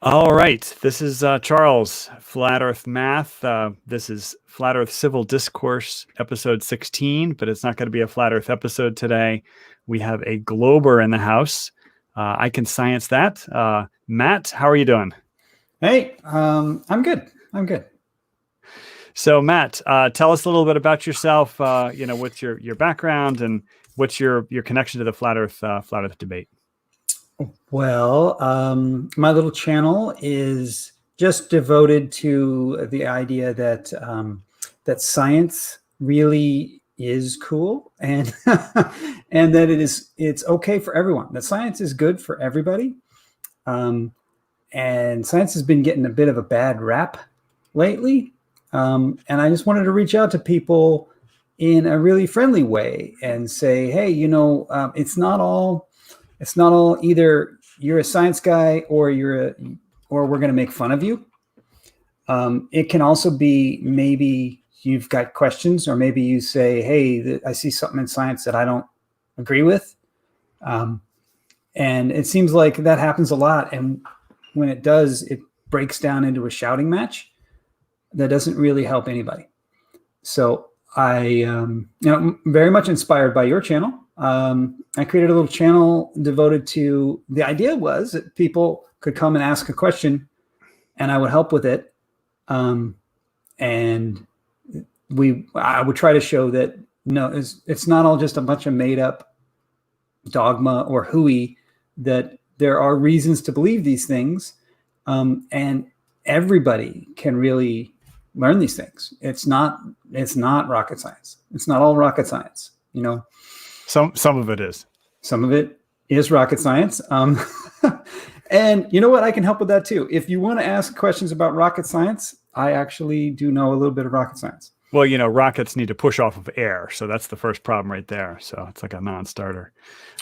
All right, this is Charles, Flat Earth Math. This is Flat Earth Civil Discourse, episode 16, but it's not going to be a Flat Earth episode today. We have a Glober in the house. I can science that. Matt, how are you doing? Hey, I'm good. I'm good. So, Matt, tell us a little bit about yourself. What's your background and what's your connection to the Flat Earth debate? Well, my little channel is just devoted to the idea that that science really is cool, and and that it's okay for everyone. That science is good for everybody, and science has been getting a bit of a bad rap lately. And I just wanted to reach out to people in a really friendly way and say, hey, it's not all either you're a science guy or or we're going to make fun of you. It can also be maybe you've got questions, or maybe you say, hey, I see something in science that I don't agree with. And it seems like that happens a lot. And when it does, it breaks down into a shouting match that doesn't really help anybody. So I, very much inspired by your channel. I created a little channel devoted to, the idea was that people could come and ask a question and I would help with it. And I would try to show that, no, it's not all just a bunch of made up dogma or hooey, that there are reasons to believe these things. And everybody can really learn these things. It's not rocket science. It's not all rocket science, Some of it is. Some of it is rocket science. And you know what? I can help with that too. If you want to ask questions about rocket science, I actually do know a little bit of rocket science. Well, rockets need to push off of air. So that's the first problem right there. So it's like a non-starter.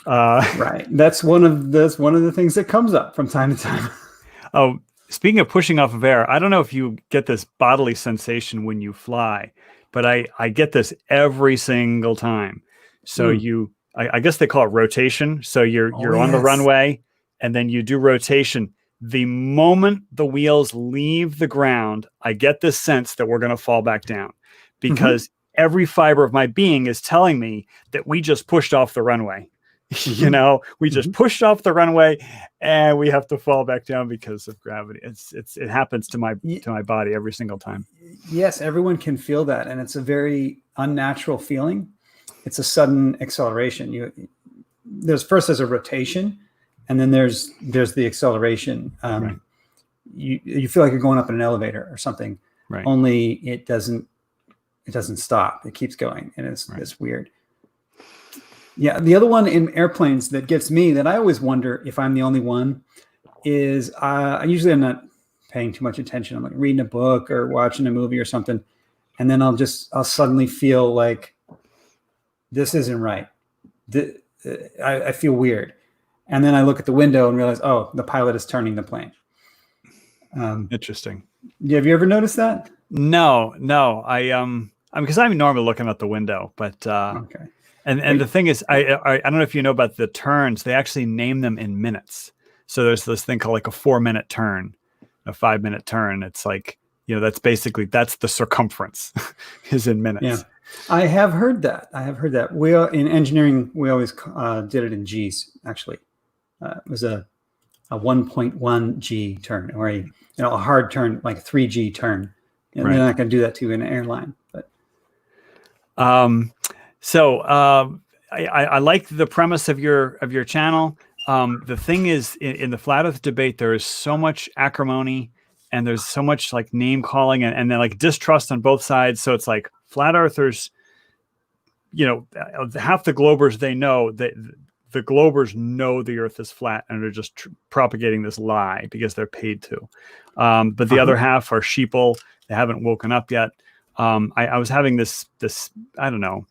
Right. That's one of the things that comes up from time to time. Oh, speaking of pushing off of air, I don't know if you get this bodily sensation when you fly, but I get this every single time. So I guess they call it rotation. So you're on the runway and then you do rotation. The moment the wheels leave the ground, I get this sense that we're going to fall back down, because every fiber of my being is telling me that we just pushed off the runway. We just pushed off the runway and we have to fall back down because of gravity. It happens to my body every single time. Yes, everyone can feel that, and it's a very unnatural feeling. It's a sudden acceleration. There's a rotation, and then there's the acceleration. Right. You feel like you're going up in an elevator or something. Right. Only it doesn't stop. It keeps going, and it's weird. Yeah, the other one in airplanes that gets me, that I always wonder if I'm the only one, is usually I'm not paying too much attention. I'm like reading a book or watching a movie or something, and then I'll suddenly feel like this isn't right. I feel weird, and then I look at the window and realize, oh, the pilot is turning the plane. Interesting. Have you ever noticed that? No. Because I'm normally looking out the window, but okay. And the thing is, I don't know if you know about the turns. They actually name them in minutes. So there's this thing called like a 4-minute turn, a 5-minute turn. It's like, that's the circumference is in minutes. Yeah, I have heard that. In engineering, we always did it in G's. Actually, it was a 1.1 G turn, or a hard turn, like a 3G turn. And They're not going to do that to an airline, but. So I like the premise of your channel. The thing is, in the Flat Earth debate, there is so much acrimony, and there's so much like name calling and then like distrust on both sides. So it's like flat earthers, half the Globers, they know that the Globers know the Earth is flat and are just propagating this lie because they're paid to. But the other half are sheeple. They haven't woken up yet. I was having this, I don't know.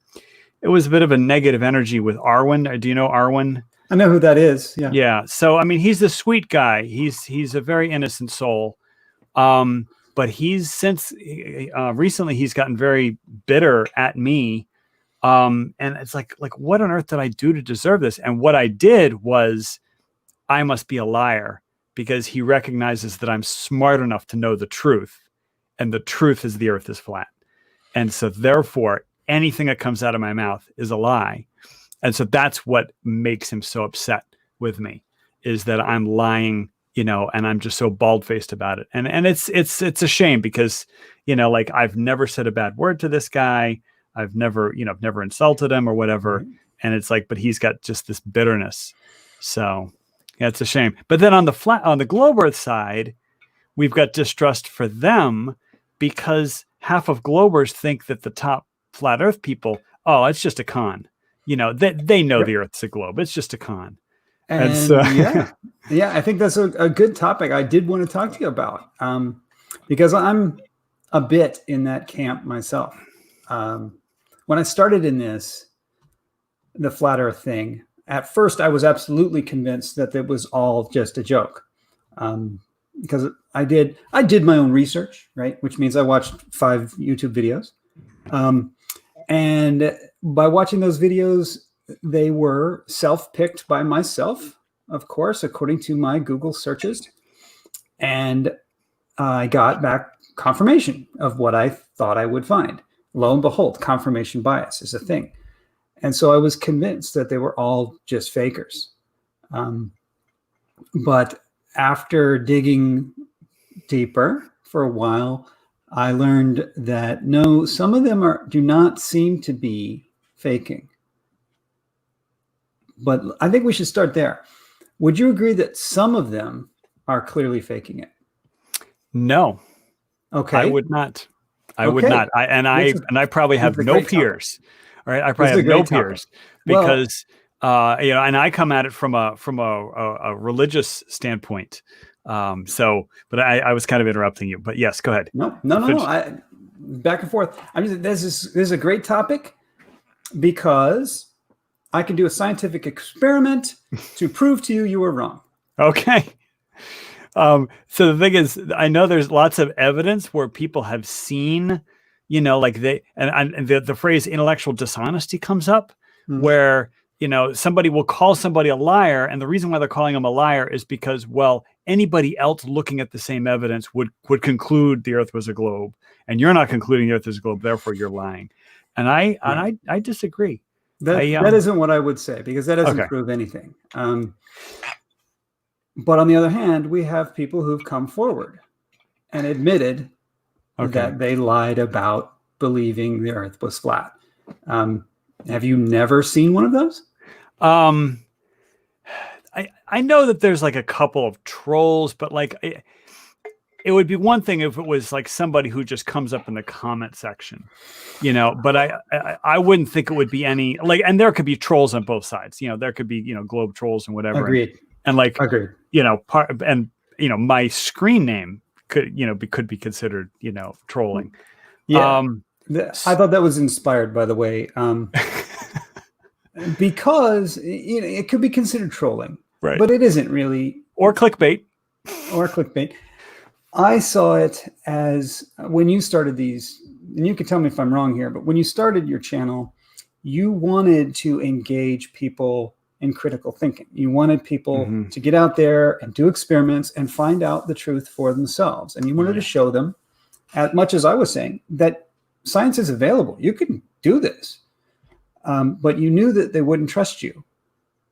It was a bit of a negative energy with Arwen. Do you know Arwen? I know who that is. Yeah. Yeah. So, I mean, he's a sweet guy. He's a very innocent soul. But recently he's gotten very bitter at me. And it's like, what on earth did I do to deserve this? And what I did was, I must be a liar because he recognizes that I'm smart enough to know the truth, and the truth is the earth is flat. And so therefore anything that comes out of my mouth is a lie. And so that's what makes him so upset with me, is that I'm lying, and I'm just so bald-faced about it. And it's a shame because, like, I've never said a bad word to this guy. I've never insulted him or whatever. Right. And it's like, but he's got just this bitterness. So yeah, it's a shame. But then on the globe Earth side, we've got distrust for them because half of globers think that the top flat Earth people, oh, it's just a con. They know the Earth's a globe. It's just a con. And so, yeah, I think that's a good topic I did want to talk to you about, because I'm a bit in that camp myself. When I started in the flat Earth thing, at first I was absolutely convinced that it was all just a joke, because I did my own research, right? Which means I watched 5 YouTube videos, and by watching those videos, they were self-picked by myself, of course, according to my Google searches. And I got back confirmation of what I thought I would find. Lo and behold, confirmation bias is a thing. And so I was convinced that they were all just fakers. But after digging deeper for a while, I learned that no, some of them do not seem to be faking. But I think we should start there. Would you agree that some of them are clearly faking it? No. Okay. I would not. I would not. I probably have no peers. All right. I probably have no peers because, and I come at it from a religious standpoint. But I was kind of interrupting you, but yes, go ahead. No. Back and forth. I mean, this is a great topic because I can do a scientific experiment to prove to you were wrong. Okay. So the thing is, I know there's lots of evidence where people have seen, like the phrase intellectual dishonesty comes up, where, somebody will call somebody a liar. And the reason why they're calling them a liar is because, well, anybody else looking at the same evidence would conclude the earth was a globe, and you're not concluding the earth is a globe. Therefore you're lying. And I disagree. That isn't what I would say, because that doesn't prove anything. But on the other hand, we have people who've come forward and admitted that they lied about believing the earth was flat. Have you never seen one of those? I know that there's like a couple of trolls, but like it would be one thing if it was like somebody who just comes up in the comment section, but I wouldn't think it would be any like, and there could be trolls on both sides. There could be, globe trolls and whatever. Agreed. And like, agreed. My screen name could be considered, trolling. Yeah. I thought that was inspired, by the way, because it could be considered trolling, right? But it isn't really. Or clickbait. I saw it as when you started these, and you can tell me if I'm wrong here, but when you started your channel, you wanted to engage people in critical thinking. You wanted people to get out there and do experiments and find out the truth for themselves. And you wanted to show them, as much as I was saying, that science is available. You can do this. But you knew that they wouldn't trust you.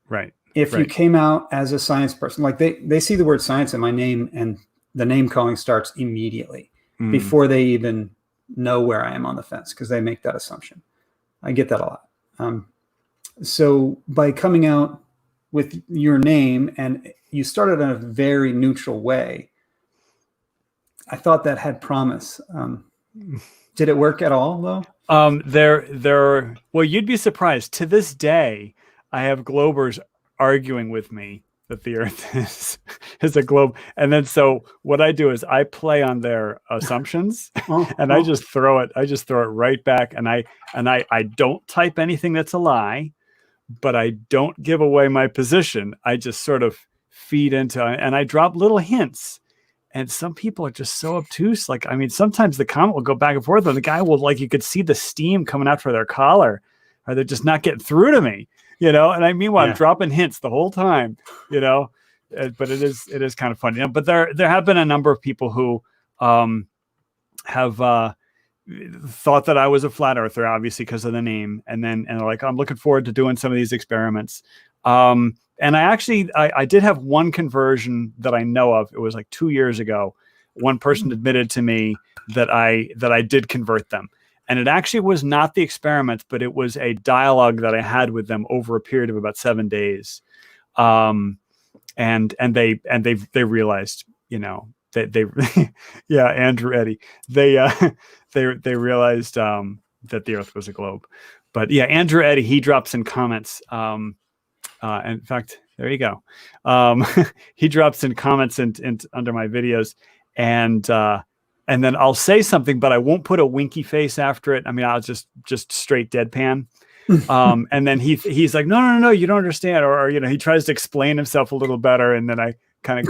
Right. If you came out as a science person, like they see the word science in my name and the name calling starts immediately before they even know where I am on the fence, because they make that assumption. I get that a lot. So by coming out with your name, and you started in a very neutral way, I thought that had promise. Did it work at all, though? Well, you'd be surprised. To this day, I have globers arguing with me that the earth is a globe. And then so what I do is I play on their assumptions and I just throw it right back. And I don't type anything that's a lie, but I don't give away my position. I just sort of feed into, and I drop little hints. And some people are just so obtuse. Like, I mean, sometimes the comment will go back and forth and the guy will, like, you could see the steam coming out for their collar, or they're just not getting through to me, and meanwhile, I'm dropping hints the whole time, but it is kind of funny. But there have been a number of people who have thought that I was a flat earther, obviously because of the name, and they're like, I'm looking forward to doing some of these experiments. And I did have one conversion that I know of. It was like 2 years ago. One person admitted to me that I did convert them. And it actually was not the experiments, but it was a dialogue that I had with them over a period of about 7 days. And they realized, they yeah, Andrew Eddy, they realized that the Earth was a globe. But yeah, Andrew Eddy, he drops in comments. In fact, there you go. He drops in comments in under my videos, and then I'll say something, but I won't put a winky face after it. I mean, I'll just straight deadpan. And then he's like, no, you don't understand, or he tries to explain himself a little better, and then I kind of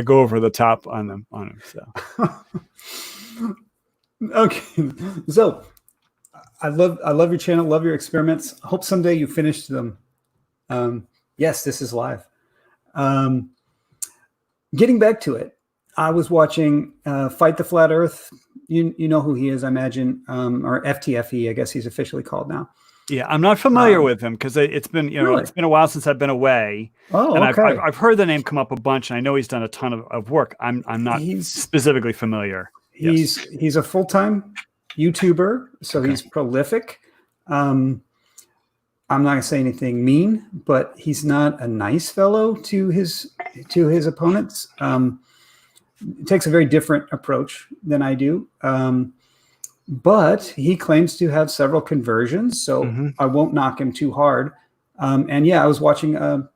go over the top on him. So okay, so I love your channel, love your experiments. I hope someday you finish them. Yes, this is live. Getting back to it, I was watching Fight the Flat Earth. You know who he is, I imagine, or FTFE, I guess he's officially called now. Yeah, I'm not familiar with him because it's been really? It's been a while since I've been away. Oh, and okay. I've heard the name come up a bunch, and I know he's done a ton of work. I'm not specifically familiar. He's a full-time YouTuber, so he's prolific. I'm not going to say anything mean, but he's not a nice fellow to his opponents. It takes a very different approach than I do. But he claims to have several conversions, so I won't knock him too hard. And yeah, I was watching a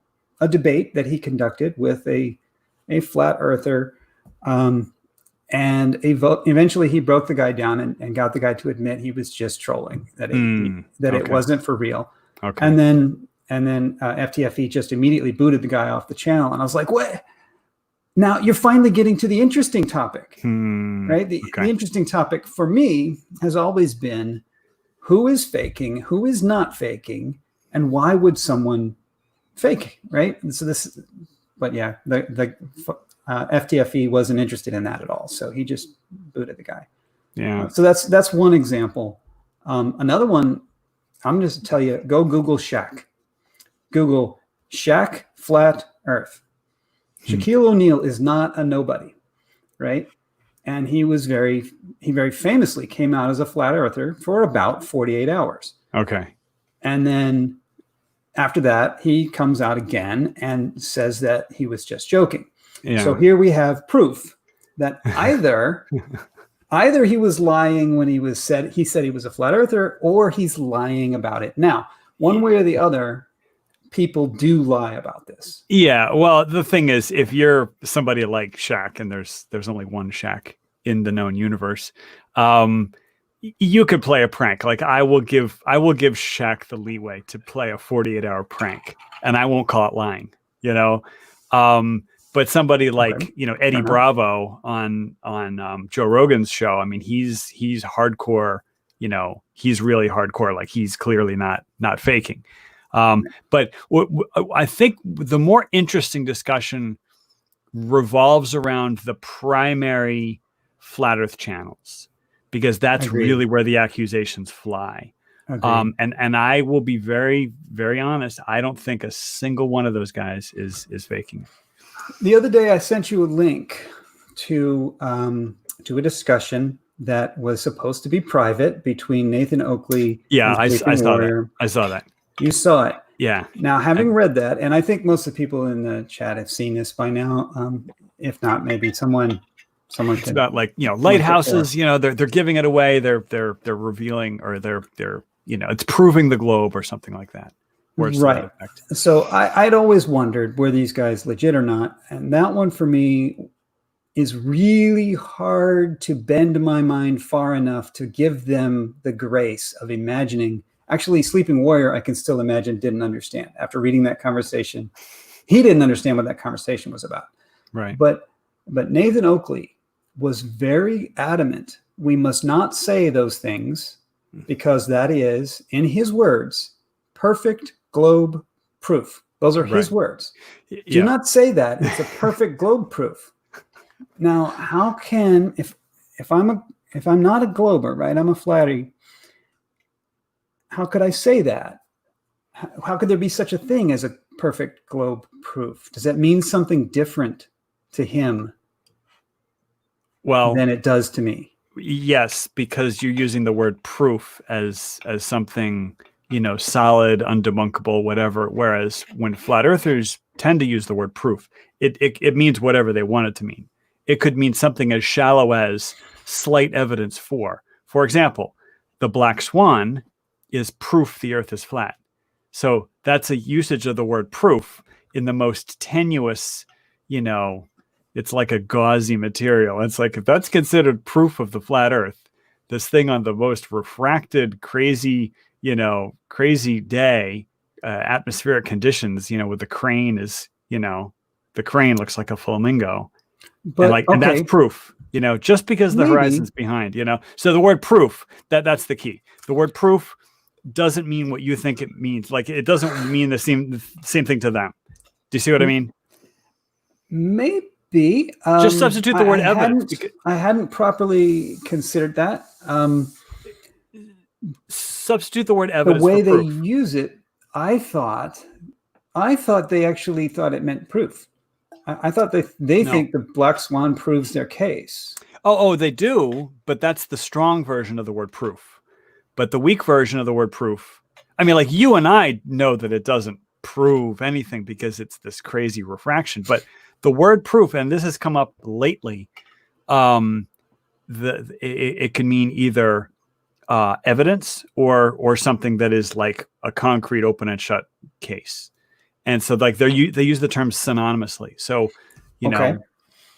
debate that he conducted with a flat earther, and eventually he broke the guy down and got the guy to admit he was just trolling, that it wasn't for real. Okay. And then FTFE just immediately booted the guy off the channel, and I was like, what? Now you're finally getting to the interesting topic, right? The interesting topic for me has always been who is faking, who is not faking, and why would someone fake, right? And so but yeah, the FTFE wasn't interested in that at all. So he just booted the guy. Yeah. So that's one example. Another one, I'm just to tell you, go Google Shaq. Google Shaq Flat Earth. Shaquille O'Neal is not a nobody, right? And he very famously came out as a flat earther for about 48 hours. Okay. And then after that, he comes out again and says that he was just joking. Yeah. So here we have proof that either he was lying when he said he was a flat earther, or he's lying about it. Now, one way or the other, people do lie about this. Yeah. Well, the thing is, if you're somebody like Shaq, and there's only one Shaq in the known universe, you could play a prank. Like I will give Shaq the leeway to play a 48-hour prank, and I won't call it lying, but somebody like, Eddie Bravo on Joe Rogan's show, I mean, he's hardcore, he's really hardcore. Like he's clearly not faking. But I think the more interesting discussion revolves around the primary flat earth channels, because that's really where the accusations fly. And I will be very, very honest. I don't think a single one of those guys is faking. The other day I sent you a link to a discussion that was supposed to be private between Nathan Oakley. Yeah, I saw that. You saw it. Yeah. Now, having read that, and I think most of the people in the chat have seen this by now. If not, maybe someone it's about like, lighthouses, they're giving it away. They're revealing, or they're it's proving the globe or something like that. Right. So I'd always wondered, were these guys legit or not? And that one for me is really hard to bend my mind far enough to give them the grace of imagining. Actually, Sleeping Warrior, I can still imagine, didn't understand. After reading that conversation, he didn't understand what that conversation was about. Right. But Nathan Oakley was very adamant. We must not say those things because that is, in his words, perfect globe proof. Those are his words. Do not say that. It's a perfect globe proof. Now, how can, if I'm not a glober, right? I'm a flatty. How could I say that? How could there be such a thing as a perfect globe proof? Does that mean something different to him than it does to me? Yes, because you're using the word proof as something, solid, undebunkable, whatever. Whereas when flat earthers tend to use the word proof, it means whatever they want it to mean. It could mean something as shallow as slight evidence for. For example, the black swan is proof the earth is flat. So that's a usage of the word proof in the most tenuous, it's like a gauzy material. It's like, if that's considered proof of the flat earth, this thing on the most refracted, crazy day, atmospheric conditions, with the crane the crane looks like a flamingo. But and that's proof, just because the horizon's behind, So the word proof, that's the key. The word proof doesn't mean what you think it means. Like, it doesn't mean the same thing to them. Do you see what I mean? Maybe. Just substitute the word evidence. I hadn't properly considered that. Substitute the word evidence. The way they use it, I thought they actually thought it meant proof. I thought they think the black swan proves their case. Oh, they do, but that's the strong version of the word proof. But the weak version of the word proof, I mean, like, you and I know that it doesn't prove anything because it's this crazy refraction. But the word proof, and this has come up lately, it can mean either evidence or something that is like a concrete open and shut case. And so, like, they use the terms synonymously. So,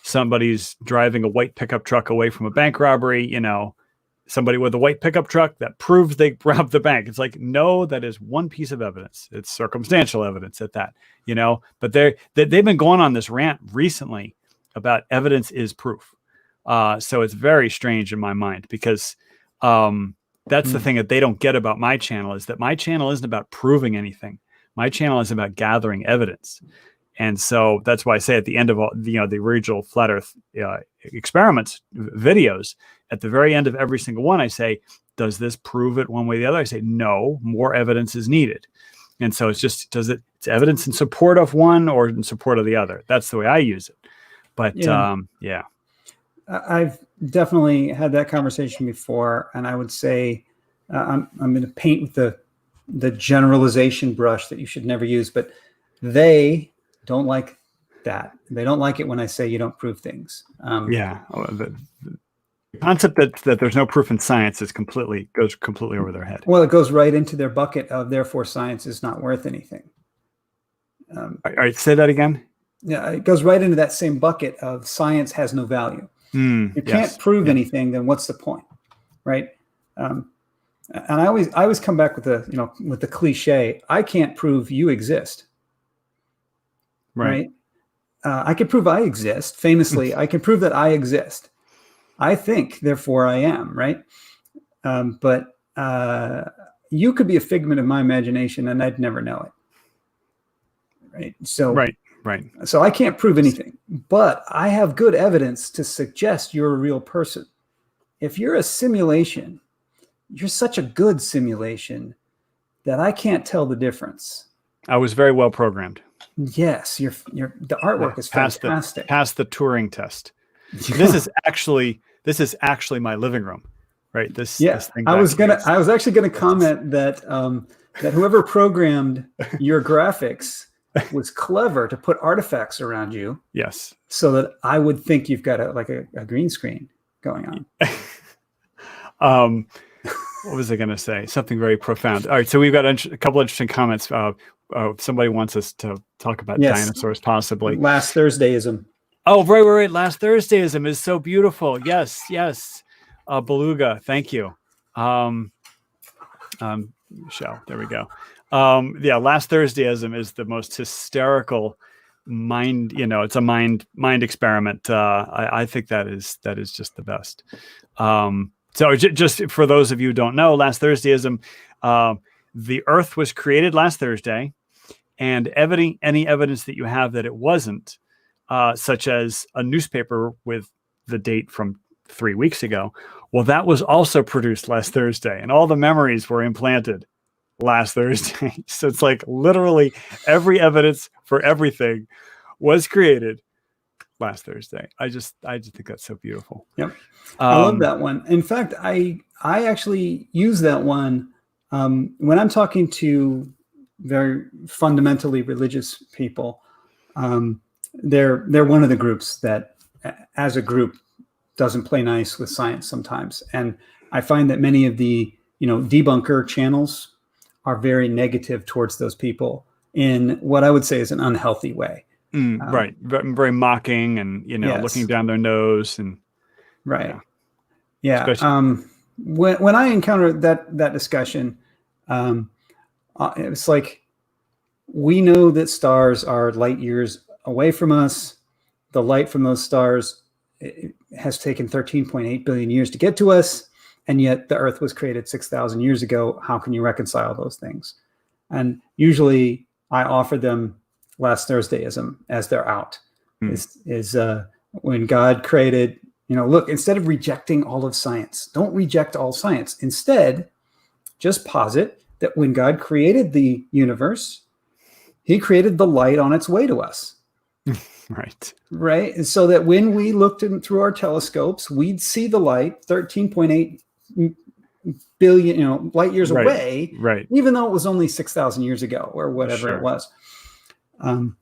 somebody's driving a white pickup truck away from a bank robbery, somebody with a white pickup truck, that proves they robbed the bank. It's like, no, that is one piece of evidence. It's circumstantial evidence at that, but they've been going on this rant recently about evidence is proof. So it's very strange in my mind, because that's the thing that they don't get about my channel, is that my channel isn't about proving anything. My channel is about gathering evidence. And so that's why I say at the end of all, the original Flat Earth experiments videos, at the very end of every single one, I say, does this prove it one way or the other? I say, no, more evidence is needed. And so it's it's evidence in support of one or in support of the other. That's the way I use it. But yeah. I've definitely had that conversation before. And I would say, I'm going to paint with the generalization brush that you should never use, but they don't like that. They don't like it when I say you don't prove things. The concept that there's no proof in science goes completely over their head. Well, it goes right into their bucket of, therefore science is not worth anything. All right, say that again. Yeah, it goes right into that same bucket of science has no value. You can't prove anything, then what's the point, right? And I always come back with the cliche, I can't prove you exist. Right. I can prove I exist. Famously, I can prove that I exist. I think, therefore I am, right? But you could be a figment of my imagination and I'd never know it. Right. So right. So I can't prove anything, but I have good evidence to suggest you're a real person. If you're a simulation, you're such a good simulation that I can't tell the difference. I was very well programmed. Yes, the artwork is fantastic. Passed the Turing test. This is actually my living room, right? This thing. I was actually gonna comment that that whoever programmed your graphics was clever to put artifacts around you. Yes. So that I would think you've got a green screen going on. What was I going to say? Something very profound. All right. So we've got a couple of interesting comments. Somebody wants us to talk about dinosaurs, possibly. Last Thursdayism. Oh, right. Last Thursdayism is so beautiful. Yes. Beluga. Thank you. Michelle, there we go. Last Thursdayism is the most hysterical mind, it's a mind experiment. I think that is just the best. So just for those of you who don't know, Last Thursdayism, the Earth was created last Thursday, and any evidence that you have that it wasn't, such as a newspaper with the date from 3 weeks ago, well, that was also produced last Thursday, and all the memories were implanted last Thursday. So it's like literally every evidence for everything was created last Thursday. I just think that's so beautiful. Yep. I love that one. In fact, I actually use that one when I'm talking to very fundamentally religious people. They're one of the groups that, as a group, doesn't play nice with science sometimes. And I find that many of the debunker channels are very negative towards those people in what I would say is an unhealthy way. Right. Very mocking and, yes. looking down their nose and right. Yeah. When I encountered that discussion, it's like, we know that stars are light years away from us. The light from those stars has taken 13.8 billion years to get to us. And yet the Earth was created 6,000 years ago. How can you reconcile those things? And usually I offer them last Thursdayism as their out. Is when God created, look, instead of rejecting all of science, don't reject all science. Instead, just posit that when God created the universe, he created the light on its way to us. Right. And so that when we looked through our telescopes, we'd see the light 13.8 billion, light years away, even though it was only 6,000 years ago or whatever it was. And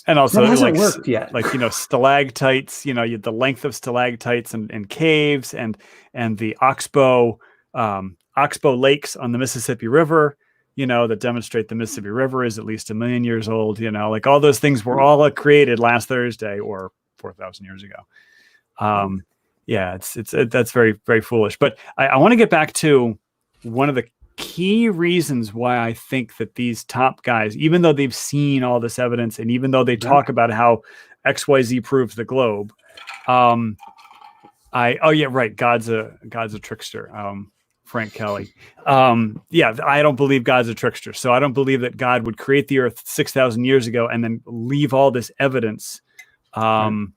also, it hasn't worked yet. Stalactites, the length of stalactites and caves and the Oxbow lakes on the Mississippi River, that demonstrate the Mississippi River is at least 1 million years old. All those things were all created last Thursday or 4,000 years ago. That's very, very foolish. But I want to get back to one of the key reasons why I think that these top guys, even though they've seen all this evidence and even though they talk about how XYZ proves the globe, God's a trickster. Frank Kelly. I don't believe God's a trickster. So I don't believe that God would create the Earth 6,000 years ago and then leave all this evidence that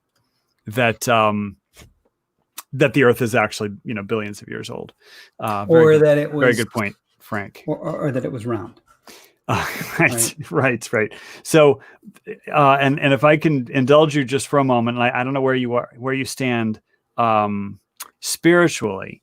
the Earth is actually, billions of years old. That it was very good point, Frank. Or that it was round. Right. So, and if I can indulge you just for a moment, I don't know where you stand spiritually,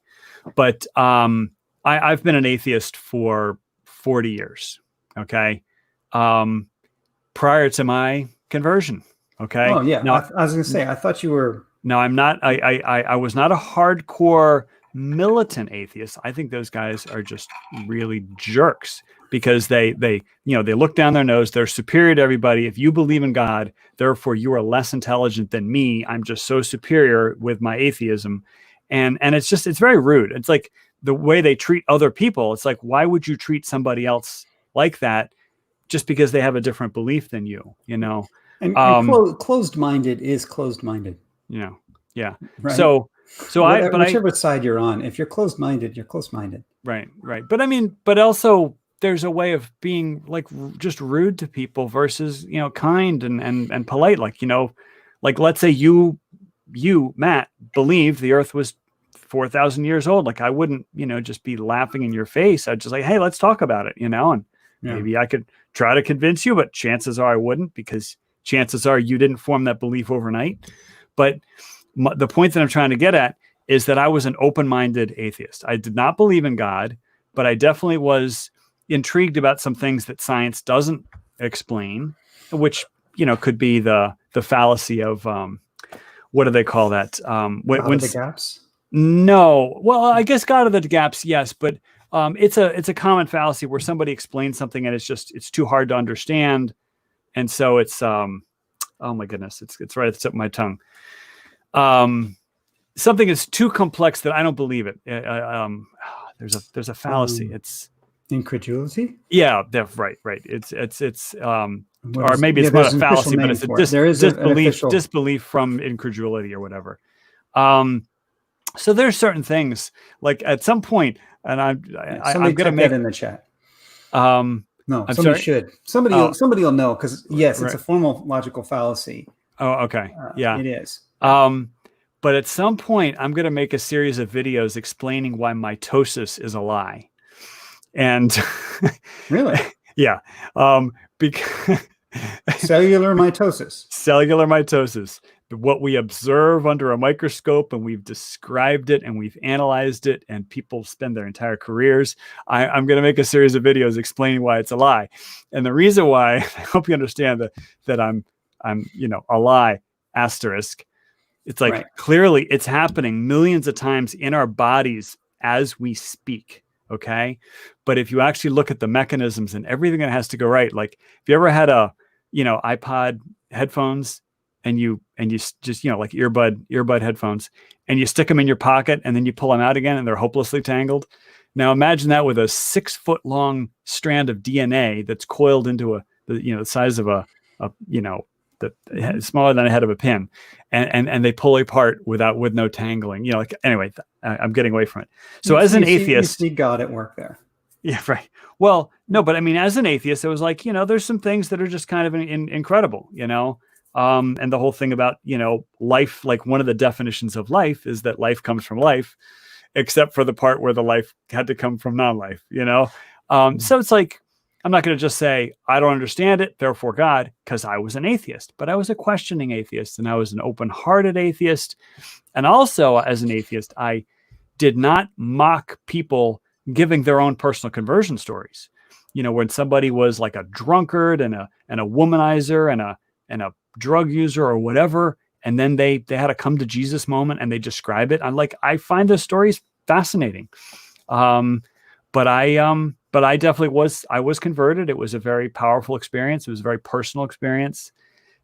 but I've been an atheist for 40 years. Okay. Prior to my conversion. Okay. Oh yeah. Now, I was going to say, I thought you were. No, I'm not. I was not a hardcore militant atheist. I think those guys are just really jerks because they look down their nose. They're superior to everybody. If you believe in God, therefore you are less intelligent than me. I'm just so superior with my atheism. And it's very rude. It's like the way they treat other people. It's like, why would you treat somebody else like that just because they have a different belief than you, And closed-minded is closed-minded. Yeah. Right. So whichever side you're on, if you're closed-minded, you're closed-minded. Right. But also there's a way of being just rude to people versus, kind and polite. Let's say you, Matt, believe the Earth was 4,000 years old. I wouldn't, just be laughing in your face. I'd just hey, let's talk about it, and maybe I could try to convince you, but chances are I wouldn't, because chances are you didn't form that belief overnight. But the point that I'm trying to get at is that I was an open-minded atheist. I did not believe in God, but I definitely was intrigued about some things that science doesn't explain, which, could be the fallacy of, what do they call that? God of the gaps? No. Well, I guess God of the gaps, yes, but it's a common fallacy where somebody explains something and it's too hard to understand. And so it's, oh my goodness, it's right at the tip of my tongue. Something is too complex that I don't believe it. There's a fallacy. It's incredulity. Yeah, right. It's or maybe it's not a fallacy, but it's a disbelief from incredulity or whatever. So there's certain things at some point, and I'm going to make that in the chat. No, I'm somebody sorry. should. Oh, Somebody will know, because yes, it's right. a formal logical fallacy. Oh, okay. Yeah. It is. But at some point, I'm going to make a series of videos explaining why mitosis is a lie. And Really? yeah, because Cellular mitosis. cellular mitosis, what we observe under a microscope, and we've described it and we've analyzed it, and people spend their entire careers. I'm going to make a series of videos explaining why it's a lie. And the reason why, I hope you understand that I'm a lie asterisk. It's like, Right. clearly it's happening millions of times in our bodies as we speak. Okay. But if you actually look at the mechanisms and everything that has to go right, like if you ever had a, iPod headphones, and you just, like earbud headphones, and you stick them in your pocket and then you pull them out again and they're hopelessly tangled. Now imagine that with a 6-foot long strand of DNA that's coiled into the size of smaller than a head of a pin, and they pull apart with no tangling. Anyway, I'm getting away from it. So as an atheist, you see God at work there. Yeah, right. Well, no, but I mean, as an atheist, it was like, there's some things that are just kind of incredible, and the whole thing about, life, like one of the definitions of life is that life comes from life, except for the part where the life had to come from non-life, So it's like, I'm not going to just say, I don't understand it, therefore God, because I was an atheist, but I was a questioning atheist, and I was an open-hearted atheist. And also as an atheist, I did not mock people giving their own personal conversion stories. When somebody was like a drunkard and a womanizer and a drug user or whatever, and then they had a come to Jesus moment and they describe it. I find those stories fascinating. But I definitely was converted. It was a very powerful experience. It was a very personal experience.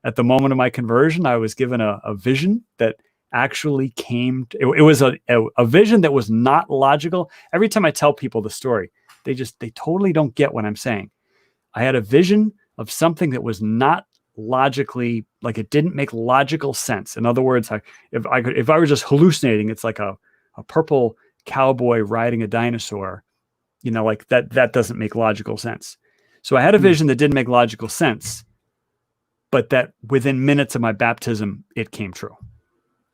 At the moment of my conversion, I was given a vision that actually came. It was a vision that was not logical. Every time I tell people the story, they totally don't get what I'm saying. I had a vision of something that was not logically, like, it didn't make logical sense. In other words, if I were just hallucinating, it's like a purple cowboy riding a dinosaur, like that doesn't make logical sense. So I had a vision that didn't make logical sense, but that within minutes of my baptism, it came true.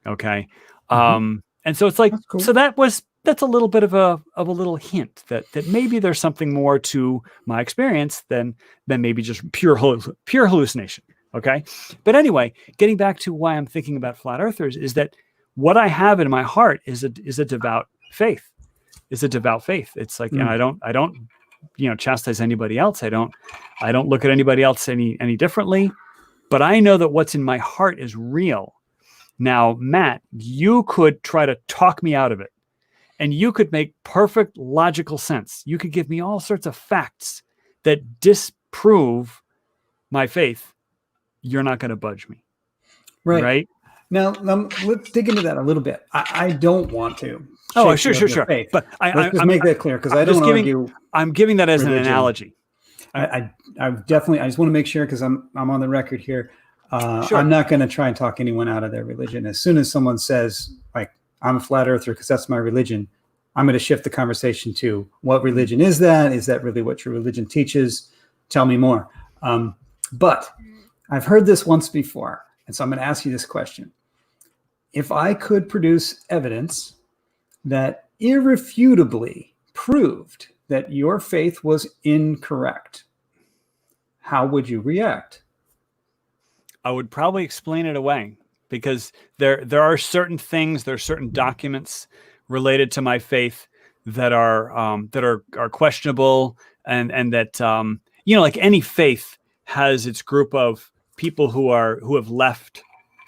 Okay. And so it's like, cool. So that's a little bit of a little hint that maybe there's something more to my experience than maybe just pure hallucination. Okay. But anyway, getting back to why I'm thinking about flat earthers is that what I have in my heart is a devout faith. It's a devout faith. It's like, and I don't, chastise anybody else. I don't look at anybody else any differently, but I know that what's in my heart is real. Now, Matt, you could try to talk me out of it, and you could make perfect logical sense. You could give me all sorts of facts that disprove my faith. You're not going to budge me. Right? Now, let's dig into that a little bit. I don't want to. Oh, sure. Faith. But let's just make that clear, because I don't argue. I'm giving that as religion. An analogy. I definitely, I just want to make sure, because I'm on the record here. Sure. I'm not going to try and talk anyone out of their religion. As soon as someone says, like, I'm a flat earther because that's my religion, I'm going to shift the conversation to, what religion is that? Is that really what your religion teaches? Tell me more. But I've heard this once before, and so I'm going to ask you this question. If I could produce evidence that irrefutably proved that your faith was incorrect, how would you react? I would probably explain it away, because there are certain things, there are certain documents related to my faith that are questionable, and that like any faith has its group of people who have left,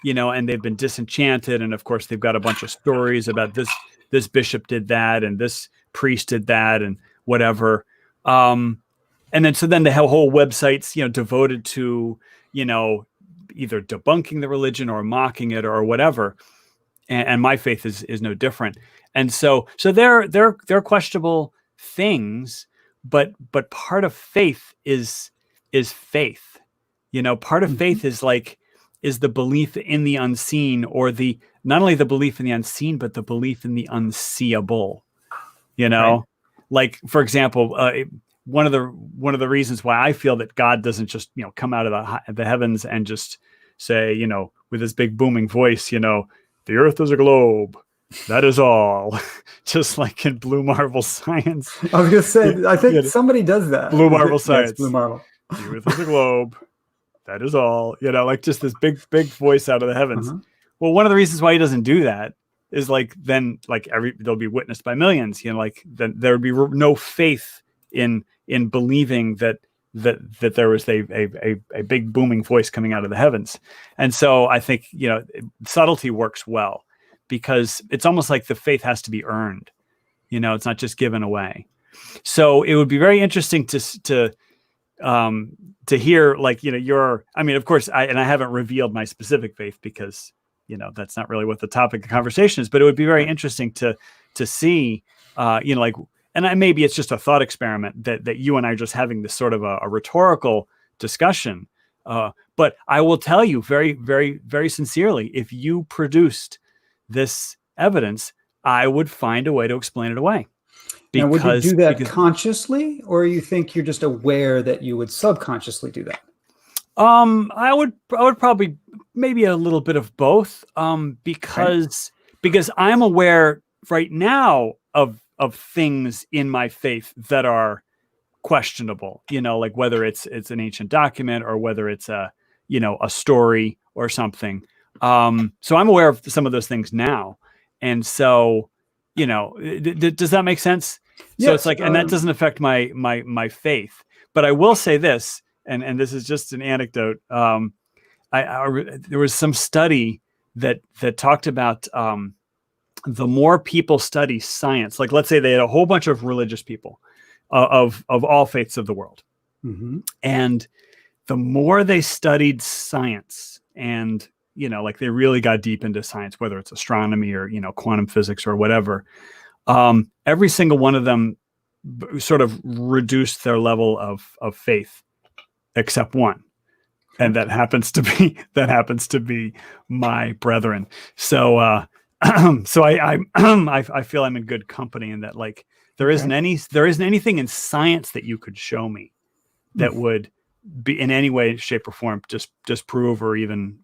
and they've been disenchanted, and of course they've got a bunch of stories about this bishop did that and this priest did that and whatever, and then they have whole websites devoted to either debunking the religion or mocking it or whatever. And my faith is no different. And so they're questionable things, but part of faith is faith. Part of faith is the belief in the unseen, or not only the belief in the unseen, but the belief in the unseeable. Right. Like, for example, one of the reasons why I feel that God doesn't just, come out of the heavens and just say, with his big booming voice, the earth is a globe. That is all. Just like in Blue Marble Science. I was going to say, I think somebody does that. Blue Marble Science. Yes, Blue Marble. The earth is a globe. That is all. Like just this big voice out of the heavens. Well, one of the reasons why he doesn't do that is then they'll be witnessed by millions. Then there would be no faith in believing that there was a big booming voice coming out of the heavens. And so I think, subtlety works well, because it's almost like the faith has to be earned. It's not just given away. So it would be very interesting to hear, of course, I haven't revealed my specific faith because, that's not really what the topic of conversation is, but it would be very interesting to see, and maybe it's just a thought experiment that you and I are just having this sort of a rhetorical discussion. But I will tell you very, very, very sincerely, if you produced this evidence, I would find a way to explain it away. Now, would you do that consciously, or you think you're just aware that you would subconsciously do that? I would probably maybe a little bit of both, because I'm aware right now of things in my faith that are questionable, like whether it's an ancient document or whether it's a story or something. So I'm aware of some of those things now. And so, does that make sense? Yes, so it's like, and that doesn't affect my faith, but I will say this, and this is just an anecdote. There was some study that talked about, the more people study science, like let's say they had a whole bunch of religious people of all faiths of the world. And the more they studied science and, they really got deep into science, whether it's astronomy or, quantum physics or whatever, every single one of them sort of reduced their level of faith, except one. And that happens to be my brethren. So, so I feel I'm in good company in that, there isn't anything in science that you could show me that would be in any way, shape, or form disprove or even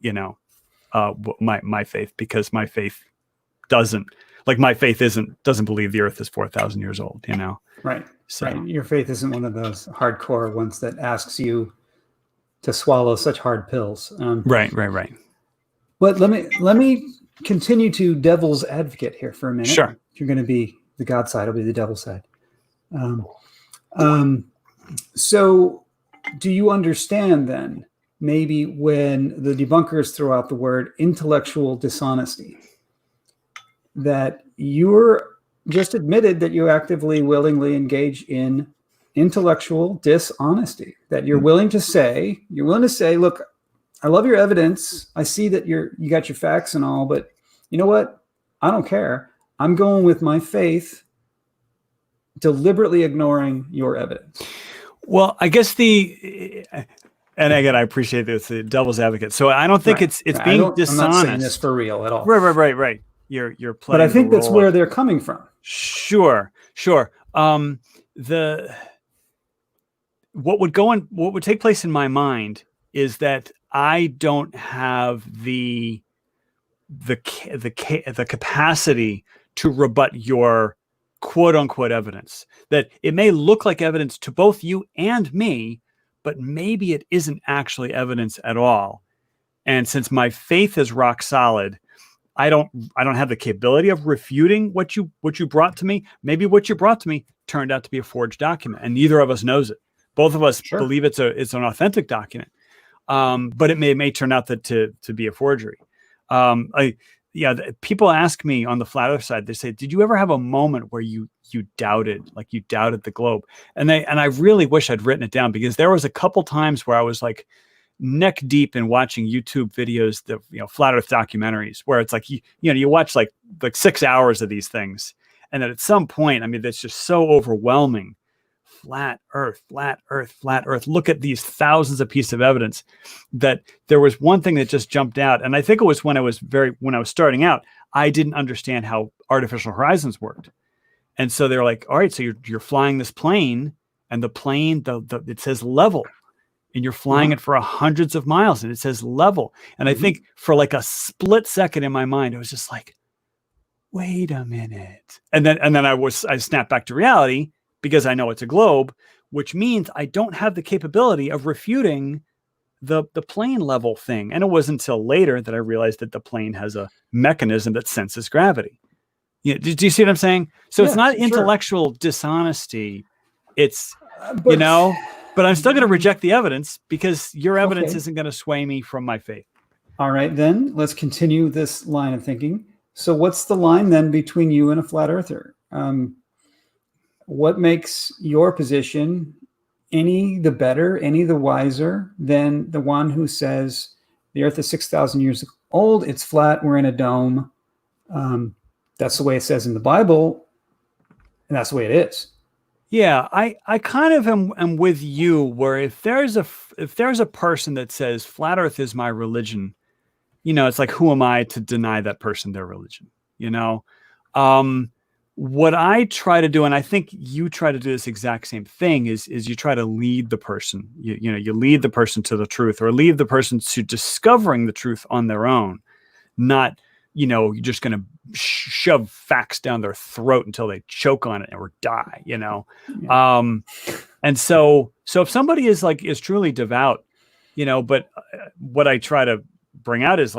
my faith, because my faith doesn't believe the earth is 4,000 years old. Right. So right. Your faith isn't one of those hardcore ones that asks you to swallow such hard pills. Right. But let me continue to devil's advocate here for a minute. Sure. If you're going to be the God side, I'll be the devil side. So do you understand then, maybe when the debunkers throw out the word intellectual dishonesty, that you're just admitted that you actively, willingly engage in intellectual dishonesty, that you're willing to say, look, I love your evidence. I see that you got your facts and all, but you know what? I don't care. I'm going with my faith, deliberately ignoring your evidence. Well, I guess and again, I appreciate this, the devil's advocate. So I don't think it's being dishonest. I'm not saying this for real at all. Right. You're playing. But I think that's where they're coming from. Sure. What would take place in my mind is that I don't have the capacity to rebut your quote unquote evidence. That it may look like evidence to both you and me, but maybe it isn't actually evidence at all. And since my faith is rock solid, I don't have the capability of refuting what you brought to me. Maybe what you brought to me turned out to be a forged document, and neither of us knows it. Both of us believe it's an authentic document, but it may turn out to be a forgery. People ask me on the flat earth side, they say, did you ever have a moment where you doubted the globe? And I really wish I'd written it down, because there was a couple times where I was like neck deep in watching YouTube videos, the flat earth documentaries, where it's like, you watch like 6 hours of these things. And then at some point, I mean, that's just so overwhelming. Flat earth. Look at these thousands of pieces of evidence, that there was one thing that just jumped out. And I think it was when I was starting out, I didn't understand how artificial horizons worked. And so they were like, all right, so you're flying this plane and the plane, it says level, and you're flying it for hundreds of miles and it says level. And I think for like a split second in my mind, it was just like, wait a minute. And then I snapped back to reality because I know it's a globe, which means I don't have the capability of refuting the plane level thing. And it wasn't until later that I realized that the plane has a mechanism that senses gravity. Do you see what I'm saying? So it's not intellectual dishonesty. It's, but I'm still going to reject the evidence because your evidence isn't going to sway me from my faith. All right, then let's continue this line of thinking. So what's the line then between you and a flat earther? What makes your position any the better, any the wiser than the one who says the earth is 6,000 years old, it's flat, we're in a dome. That's the way it says in the Bible, and that's the way it is. Yeah, I kind of am with you, where if there's a person that says flat earth is my religion, it's like, who am I to deny that person their religion? What I try to do, and I think you try to do this exact same thing, is you try to lead the person. You lead the person to the truth, or lead the person to discovering the truth on their own, not you're just going to shove facts down their throat until they choke on it or die, And so if somebody is truly devout, but what I try to bring out is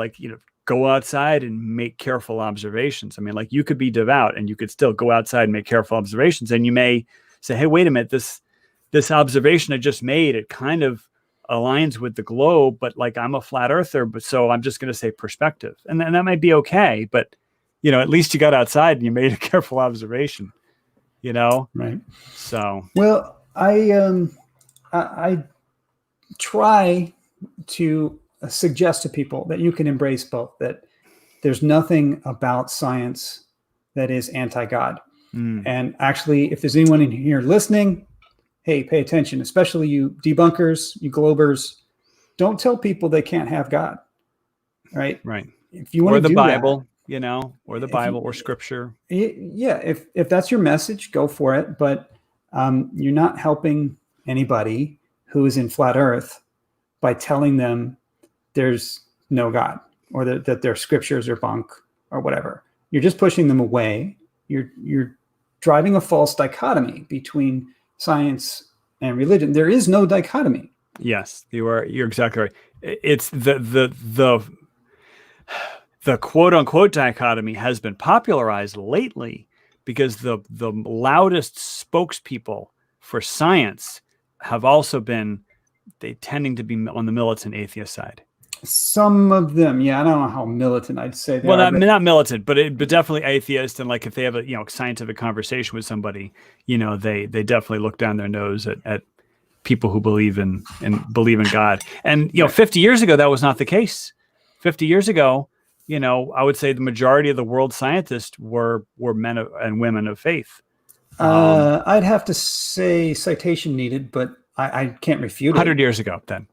go outside and make careful observations. I mean, you could be devout and you could still go outside and make careful observations. And you may say, hey, wait a minute, this observation I just made, it kind of aligns with the globe, but I'm a flat earther, but so I'm just going to say perspective. And that might be okay, but at least you got outside and you made a careful observation, Right. So, well, I try to suggest to people that you can embrace both, that there's nothing about science that is anti-God. And actually, if there's anyone in here listening, hey, pay attention, especially you debunkers, you globers, don't tell people they can't have God, right? Right. If you want to do the Bible, or the Bible or scripture. Yeah. If that's your message, go for it. But you're not helping anybody who is in flat earth by telling them there's no God, or that their scriptures are bunk or whatever. You're just pushing them away. You're driving a false dichotomy between science and religion. There is no dichotomy. Yes, you're exactly right. It's the quote unquote dichotomy has been popularized lately because the loudest spokespeople for science have also been tending to be on the militant atheist side. Some of them, yeah, I don't know how militant I'd say they are. Not militant, but definitely atheist. And if they have a scientific conversation with somebody, they definitely look down their nose at people who believe in God. And 50 years ago that was not the case. 50 years ago, I would say the majority of the world scientists were men and women of faith. I'd have to say citation needed, but I can't refute 100 years ago then.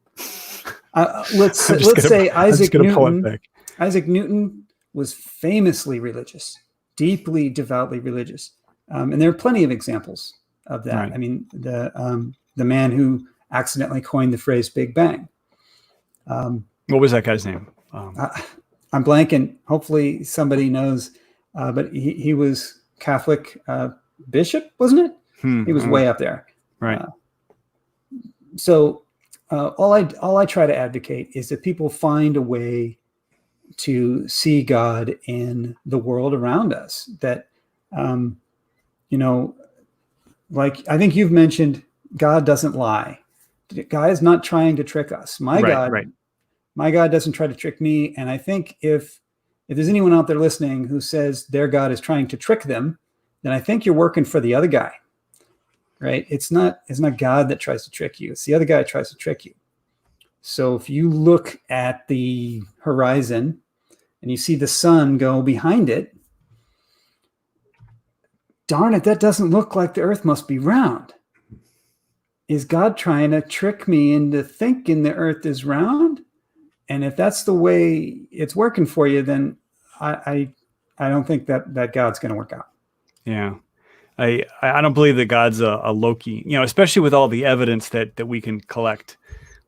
Let's say Isaac Newton. Isaac Newton was famously religious, deeply, devoutly religious, and there are plenty of examples of that. Right. I mean, the man who accidentally coined the phrase "Big Bang." What was that guy's name? I'm blanking. Hopefully, somebody knows. But he was Catholic bishop, wasn't it? He was way up there. Right. So. All I try to advocate is that people find a way to see God in the world around us. That, I think you've mentioned, God doesn't lie. God is not trying to trick us. My God doesn't try to trick me. And I think if there's anyone out there listening who says their God is trying to trick them, then I think you're working for the other guy. Right? It's not God that tries to trick you. It's the other guy that tries to trick you. So if you look at the horizon and you see the sun go behind it, darn it, that doesn't look like the earth must be round. Is God trying to trick me into thinking the earth is round? And if that's the way it's working for you, then I don't think that God's going to work out. Yeah. I don't believe that God's a Loki, especially with all the evidence that we can collect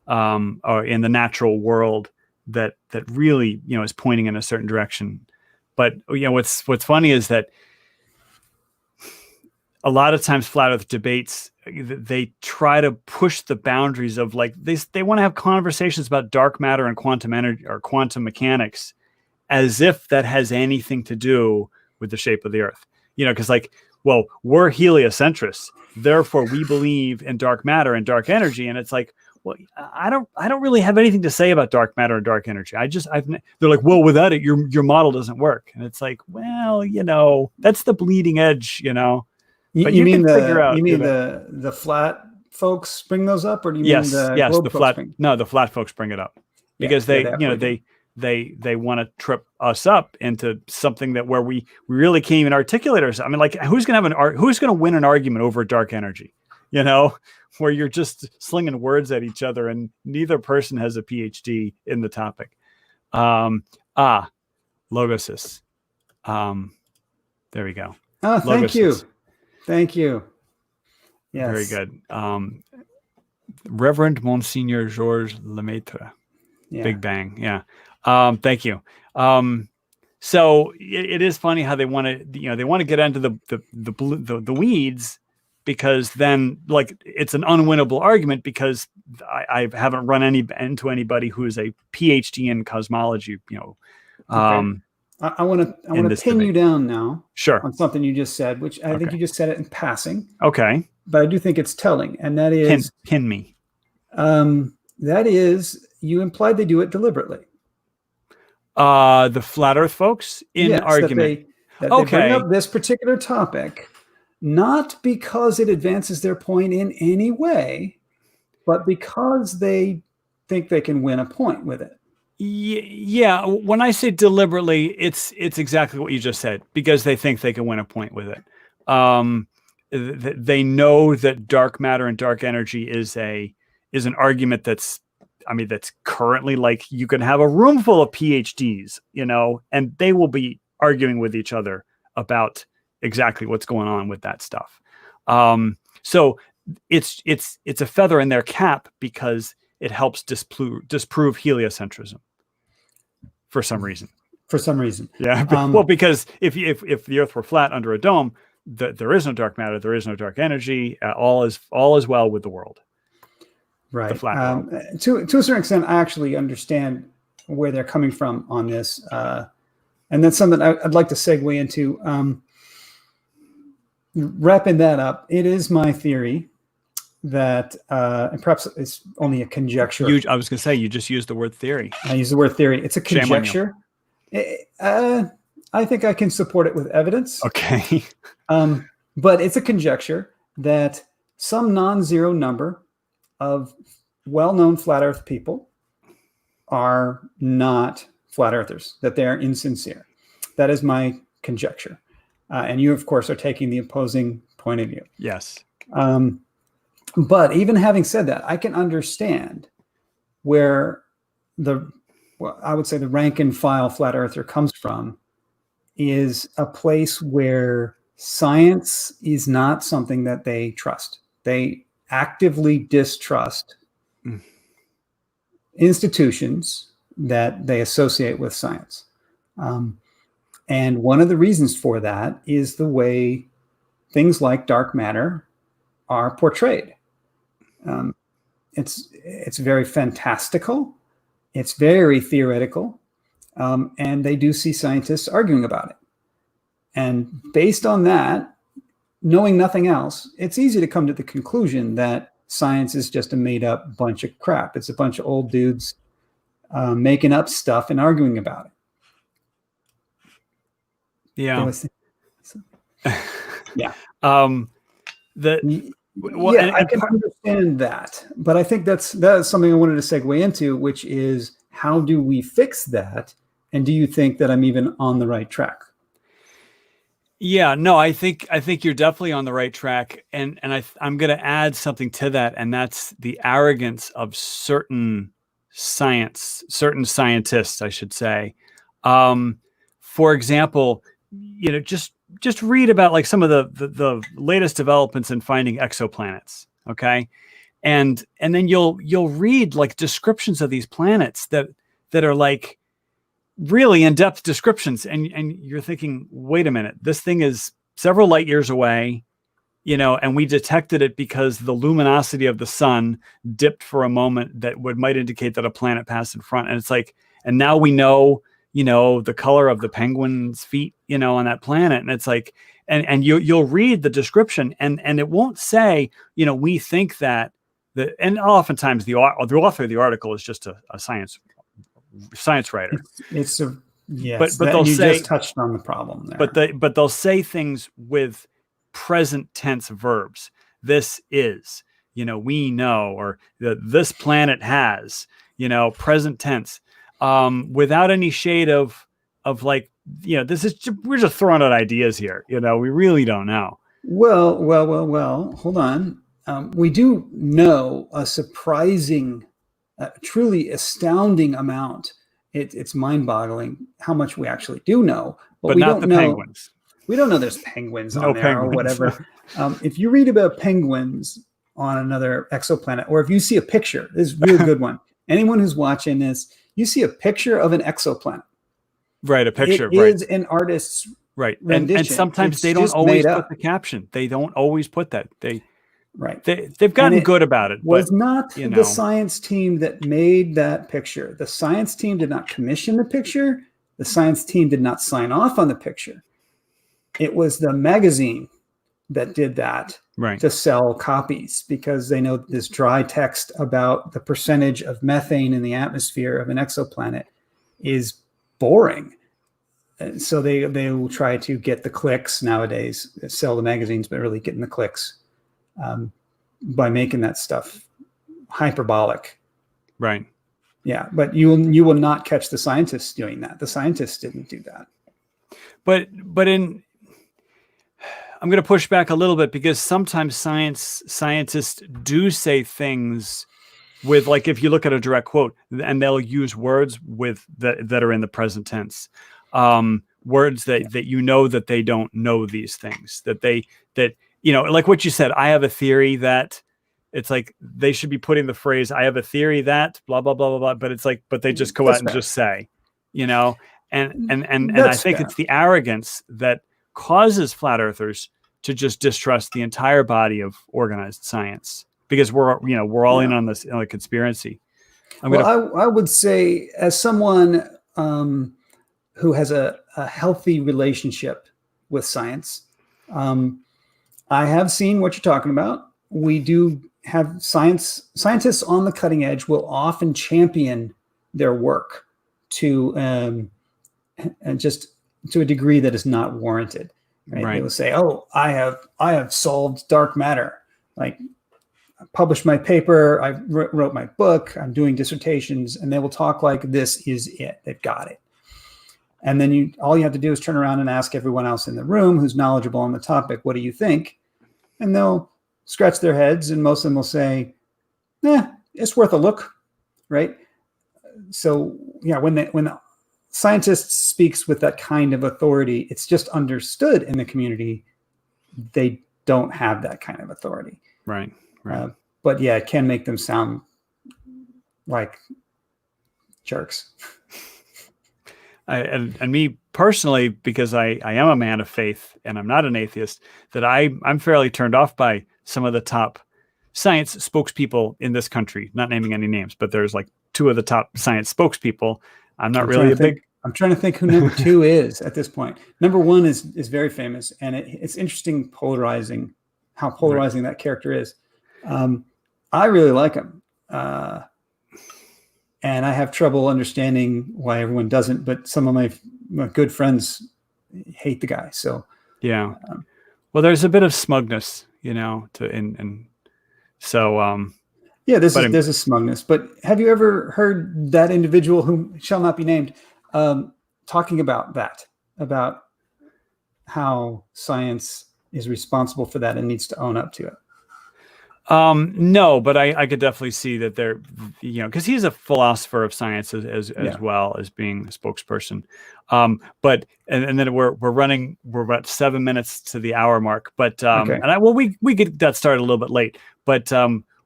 or in the natural world that really, is pointing in a certain direction. But, what's funny is that a lot of times flat earth debates, they try to push the boundaries of like, they want to have conversations about dark matter and quantum energy or quantum mechanics as if that has anything to do with the shape of the earth, because like, well, we're heliocentrists, therefore we believe in dark matter and dark energy. And it's like, well, I don't really have anything to say about dark matter and dark energy. They're like, well, without it, your model doesn't work. And it's like, well, that's the bleeding edge, But you mean can figure out, the flat folks bring those up, or do you mean the globe folks the flat folks bring it up because they want to trip us up into something that where we really can't even articulate ourselves. I mean, like, who's going to win an argument over dark energy? Where you're just slinging words at each other and neither person has a PhD in the topic. Logosis. There we go. Oh, thank Logosis. you. Thank you. Yes. Very good. Reverend Monsignor Georges Lemaitre. Yeah. Big Bang. Yeah. Thank you. So it is funny how they want to, they want to get into the weeds, because then like it's an unwinnable argument, because I haven't run into anybody who is a PhD in cosmology, Okay. I want to pin you down now. Sure. On something you just said, which I think you just said it in passing. Okay. But I do think it's telling, and that is pin me. That is, you implied they do it deliberately. The flat Earth folks argument. That they bring up this particular topic, not because it advances their point in any way, but because they think they can win a point with it. Yeah. When I say deliberately, it's exactly what you just said, because they think they can win a point with it. They know that dark matter and dark energy is an argument that's currently, like, you can have a room full of PhDs, and they will be arguing with each other about exactly what's going on with that stuff. So it's a feather in their cap because it helps disprove heliocentrism for some reason. Yeah. Well, because if the Earth were flat under a dome, there is no dark matter, there is no dark energy. All is well with the world. Right. The flat world. To a certain extent, I actually understand where they're coming from on this, and that's something I'd like to segue into. Wrapping that up, it is my theory that, and perhaps it's only a conjecture. I was going to say, you just used the word theory. I use the word theory. It's a conjecture. I think I can support it with evidence. Okay. But it's a conjecture that some non-zero number of well-known flat Earth people are not flat earthers, that they are insincere. That is my conjecture. And you, of course, are taking the opposing point of view. Yes. But even having said that, I can understand where I would say the rank and file flat earther comes from, is a place where science is not something that they trust. They actively distrust institutions that they associate with science. And one of the reasons for that is the way things like dark matter are portrayed. It's very fantastical. It's very theoretical. And they do see scientists arguing about it. And based on that, knowing nothing else, it's easy to come to the conclusion that science is just a made-up bunch of crap. It's a bunch of old dudes making up stuff and arguing about it. Yeah. Yeah. I can understand that, but I think that's something I wanted to segue into, which is, how do we fix that? And do you think that I'm even on the right track? Yeah, no, I think you're definitely on the right track, and I'm going to add something to that, and that's the arrogance of certain scientists, I should say. For example, just just read about like some of the latest developments in finding exoplanets. Okay. And then you'll read like descriptions of these planets that are like really in-depth descriptions. And you're thinking, wait a minute, this thing is several light years away, and we detected it because the luminosity of the sun dipped for a moment that might indicate that a planet passed in front. And it's like, and now we know, the color of the penguin's feet, on that planet. And it's like, and you'll read the description and it won't say, we think that and oftentimes the author of the article is just a science writer. It's a, yes, but they'll you say, just touched on the problem there. But they'll say things with present tense verbs. This is, we know, or this planet has, present tense, without any shade of like, we're just throwing out ideas here. We really don't know. Well, hold on. We do know a surprising, truly astounding amount. It's mind-boggling how much we actually do know, but we not don't the know. Penguins. We don't know there's penguins No on there penguins. or whatever. If you read about penguins on another exoplanet, or if you see a picture, this is a real good one. Anyone who's watching this, you see a picture of an exoplanet. Right, a picture. It is an artist's rendition. And sometimes they don't always put the caption. They don't always put that. They've gotten good about it. Was not the science team that made that picture. The science team did not commission the picture. The science team did not sign off on the picture. It was the magazine that did that to sell copies, because they know this dry text about the percentage of methane in the atmosphere of an exoplanet is boring. And so they will try to get the clicks nowadays, sell the magazines, but really getting the clicks by making that stuff hyperbolic. Right. Yeah, but you will not catch the scientists doing that. The scientists didn't do that. But I'm going to push back a little bit, because sometimes scientists do say things with, like, if you look at a direct quote, and they'll use words that are in the present tense, words that that they don't know these things, that like what you said. I have a theory that. It's like they should be putting the phrase, I have a theory that blah, blah, blah, blah, blah. But it's like, but they just go out and just say, and I think it's the arrogance that causes flat earthers to just distrust the entire body of organized science, because we're all in on this conspiracy. I would say, as someone who has a healthy relationship with science, I have seen what you're talking about. We do have scientists on the cutting edge will often champion their work to and just to a degree that is not warranted. Right? They will say, "Oh, I have solved dark matter. Like, I published my paper, I wrote my book, I'm doing dissertations," and they will talk like this is it. They've got it. And then all you have to do is turn around and ask everyone else in the room who's knowledgeable on the topic, "What do you think?" And they'll scratch their heads, and most of them will say, it's worth a look, right? So yeah, when the scientist speaks with that kind of authority, it's just understood in the community they don't have that kind of authority. Right. But yeah, it can make them sound like jerks. And me personally, because I am a man of faith and I'm not an atheist, that I'm fairly turned off by some of the top science spokespeople in this country, not naming any names, but there's like two of the top science spokespeople. I'm trying to think who number two is at this point. Number one is very famous, and it's interesting how polarizing that character is. I really like him. And I have trouble understanding why everyone doesn't, but some of my good friends hate the guy. So yeah. Well, there's a bit of smugness, there's a smugness. But have you ever heard that individual, who shall not be named, talking about how science is responsible for that and needs to own up to it? No, but I could definitely see that they're, because he's a philosopher of science as well as being a spokesperson. But and then we're about 7 minutes to the hour mark. But Okay. we get that started a little bit late. But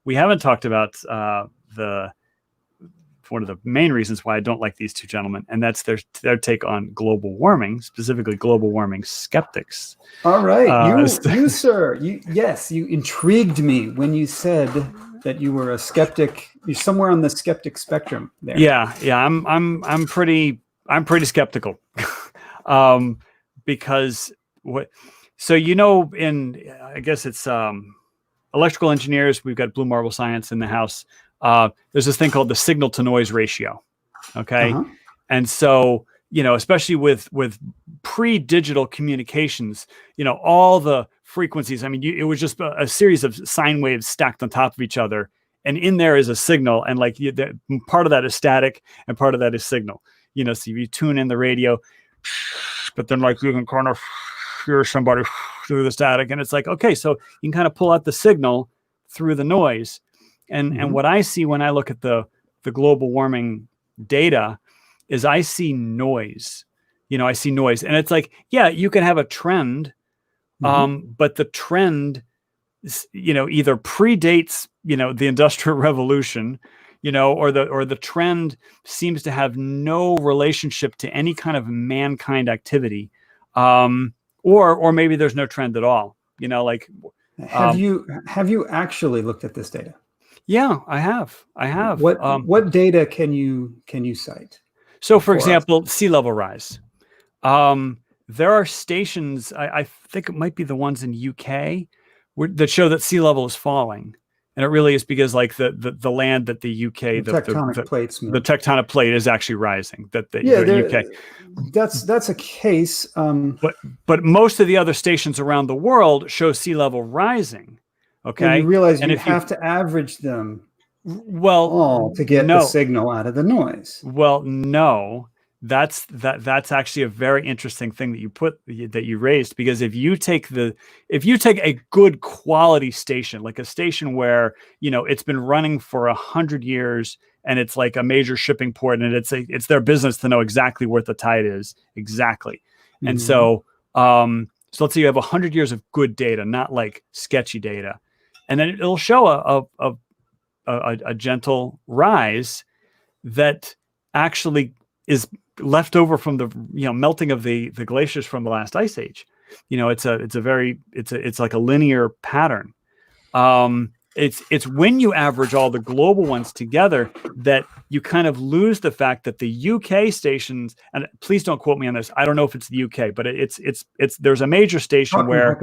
we haven't talked about one of the main reasons why I don't like these two gentlemen, and that's their take on global warming, specifically global warming skeptics. All right, you sir, you intrigued me when you said that you were a skeptic. You're somewhere on the skeptic spectrum there. Yeah, I'm pretty skeptical, because in I guess it's electrical engineers, we've got blue marble science in the house. There's this thing called the signal to noise ratio. Okay. Uh-huh. And so, especially with pre-digital communications, all the frequencies, I mean, it was just a series of sine waves stacked on top of each other. And in there is a signal. And part of that is static and part of that is signal, so you tune in the radio, but then you can kind of hear somebody through the static. And it's like, okay, so you can kind of pull out the signal through the noise. And what I see when I look at the global warming data is I see noise. I see noise. And it's like, yeah, you can have a trend, but the trend is, either predates, the Industrial Revolution, or the trend seems to have no relationship to any kind of mankind activity. Or maybe there's no trend at all, Have you actually looked at this data? Yeah, I have. What data can you cite? So, for example, sea level rise. There are stations. I think it might be the ones in UK that show that sea level is falling, and it really is because the land that the UK the tectonic plates move. The tectonic plate is actually rising. The UK. That's a case. But most of the other stations around the world show sea level rising. Okay. And you realize you have to average them to get the signal out of the noise. Well, no, that's actually a very interesting thing that you raised, because if you take a good quality station, like a station where, it's been running for 100 years and it's like a major shipping port, and it's their business to know exactly where the tide is exactly. And so let's say you have 100 years of good data, not like sketchy data. And then it'll show a gentle rise that actually is left over from the melting of the glaciers from the last ice age. It's like a linear pattern. It's when you average all the global ones together that you kind of lose the fact that the UK stations, and please don't quote me on this, I don't know if it's the UK, but it's there's a major station where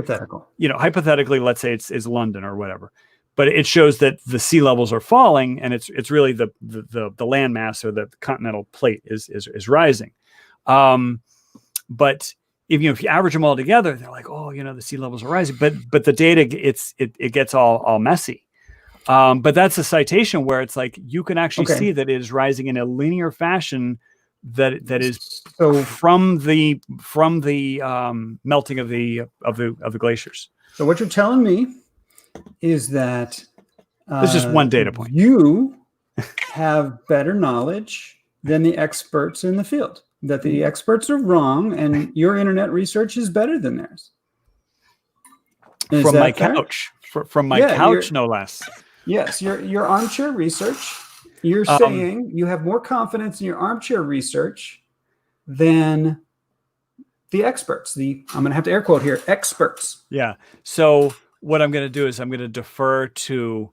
hypothetically, let's say it's London or whatever, but it shows that the sea levels are falling, and it's really the landmass or the continental plate is rising. But if you average them all together, they're like, the sea levels are rising, but the data it gets all messy. But that's a citation where it's like you can actually see that it is rising in a linear fashion that is from the melting of the glaciers. So what you're telling me is that this is just one data point. You have better knowledge than the experts in the field. That the experts are wrong, and your internet research is better than theirs. From my couch, no less. Yes, your armchair research. You're saying you have more confidence in your armchair research than the experts. I'm going to have to air quote here, experts. Yeah. So what I'm going to do is I'm going to defer to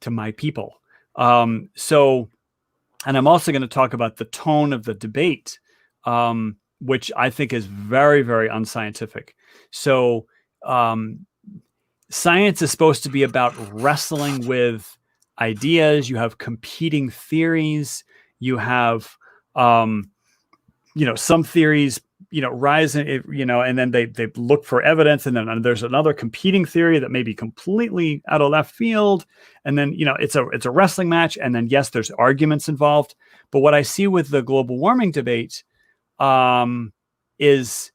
my people. And I'm also going to talk about the tone of the debate, which I think is very, very unscientific. So science is supposed to be about wrestling with ideas. You have competing theories. You have, some theories, rise, and then they look for evidence. And then there's another competing theory that may be completely out of left field. And then, it's a wrestling match. And then, yes, there's arguments involved. But what I see with the global warming debate is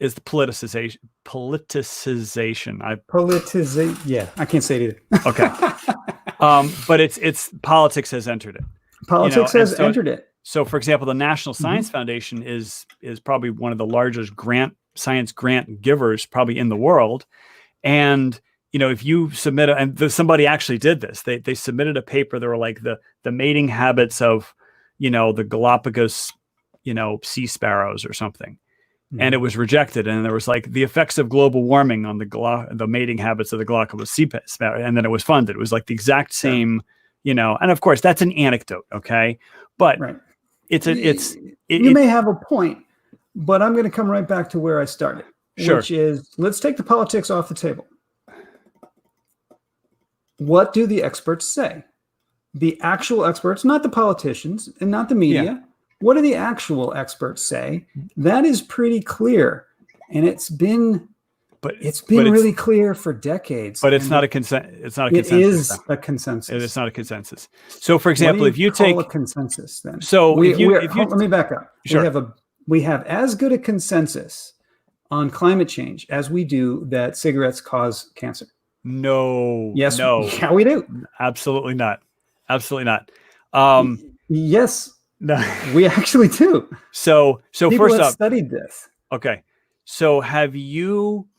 is the politicization. Yeah, I can't say it either. Okay. But it's politics has entered it. Politics has entered it. So, for example, the National Science Foundation is probably one of the largest science grant givers probably in the world. And if you submit somebody actually did this, they submitted a paper. They were like the mating habits of the Galapagos sea sparrows or something. And it was rejected. And there was like the effects of global warming on the mating habits of the Galapagos sea sparrow. And then it was funded. It was like the exact same, and of course that's an anecdote. Okay. But you may have a point, but I'm going to come right back to where I started, which is, let's take the politics off the table. What do the experts say? The actual experts, not the politicians and not the media. Yeah. What do the actual experts say? That is pretty clear. And it's been really clear for decades. But it's not a consensus. It's not a consensus. It is a consensus. It's not a consensus. So, for example, if you take a consensus, then let me back up. Sure. We have as good a consensus on climate change as we do that cigarettes cause cancer. No. Yes. No. Yeah, we do. Absolutely not. Absolutely not. Yes. No. We actually do. So people first have up, studied this. Okay. So have you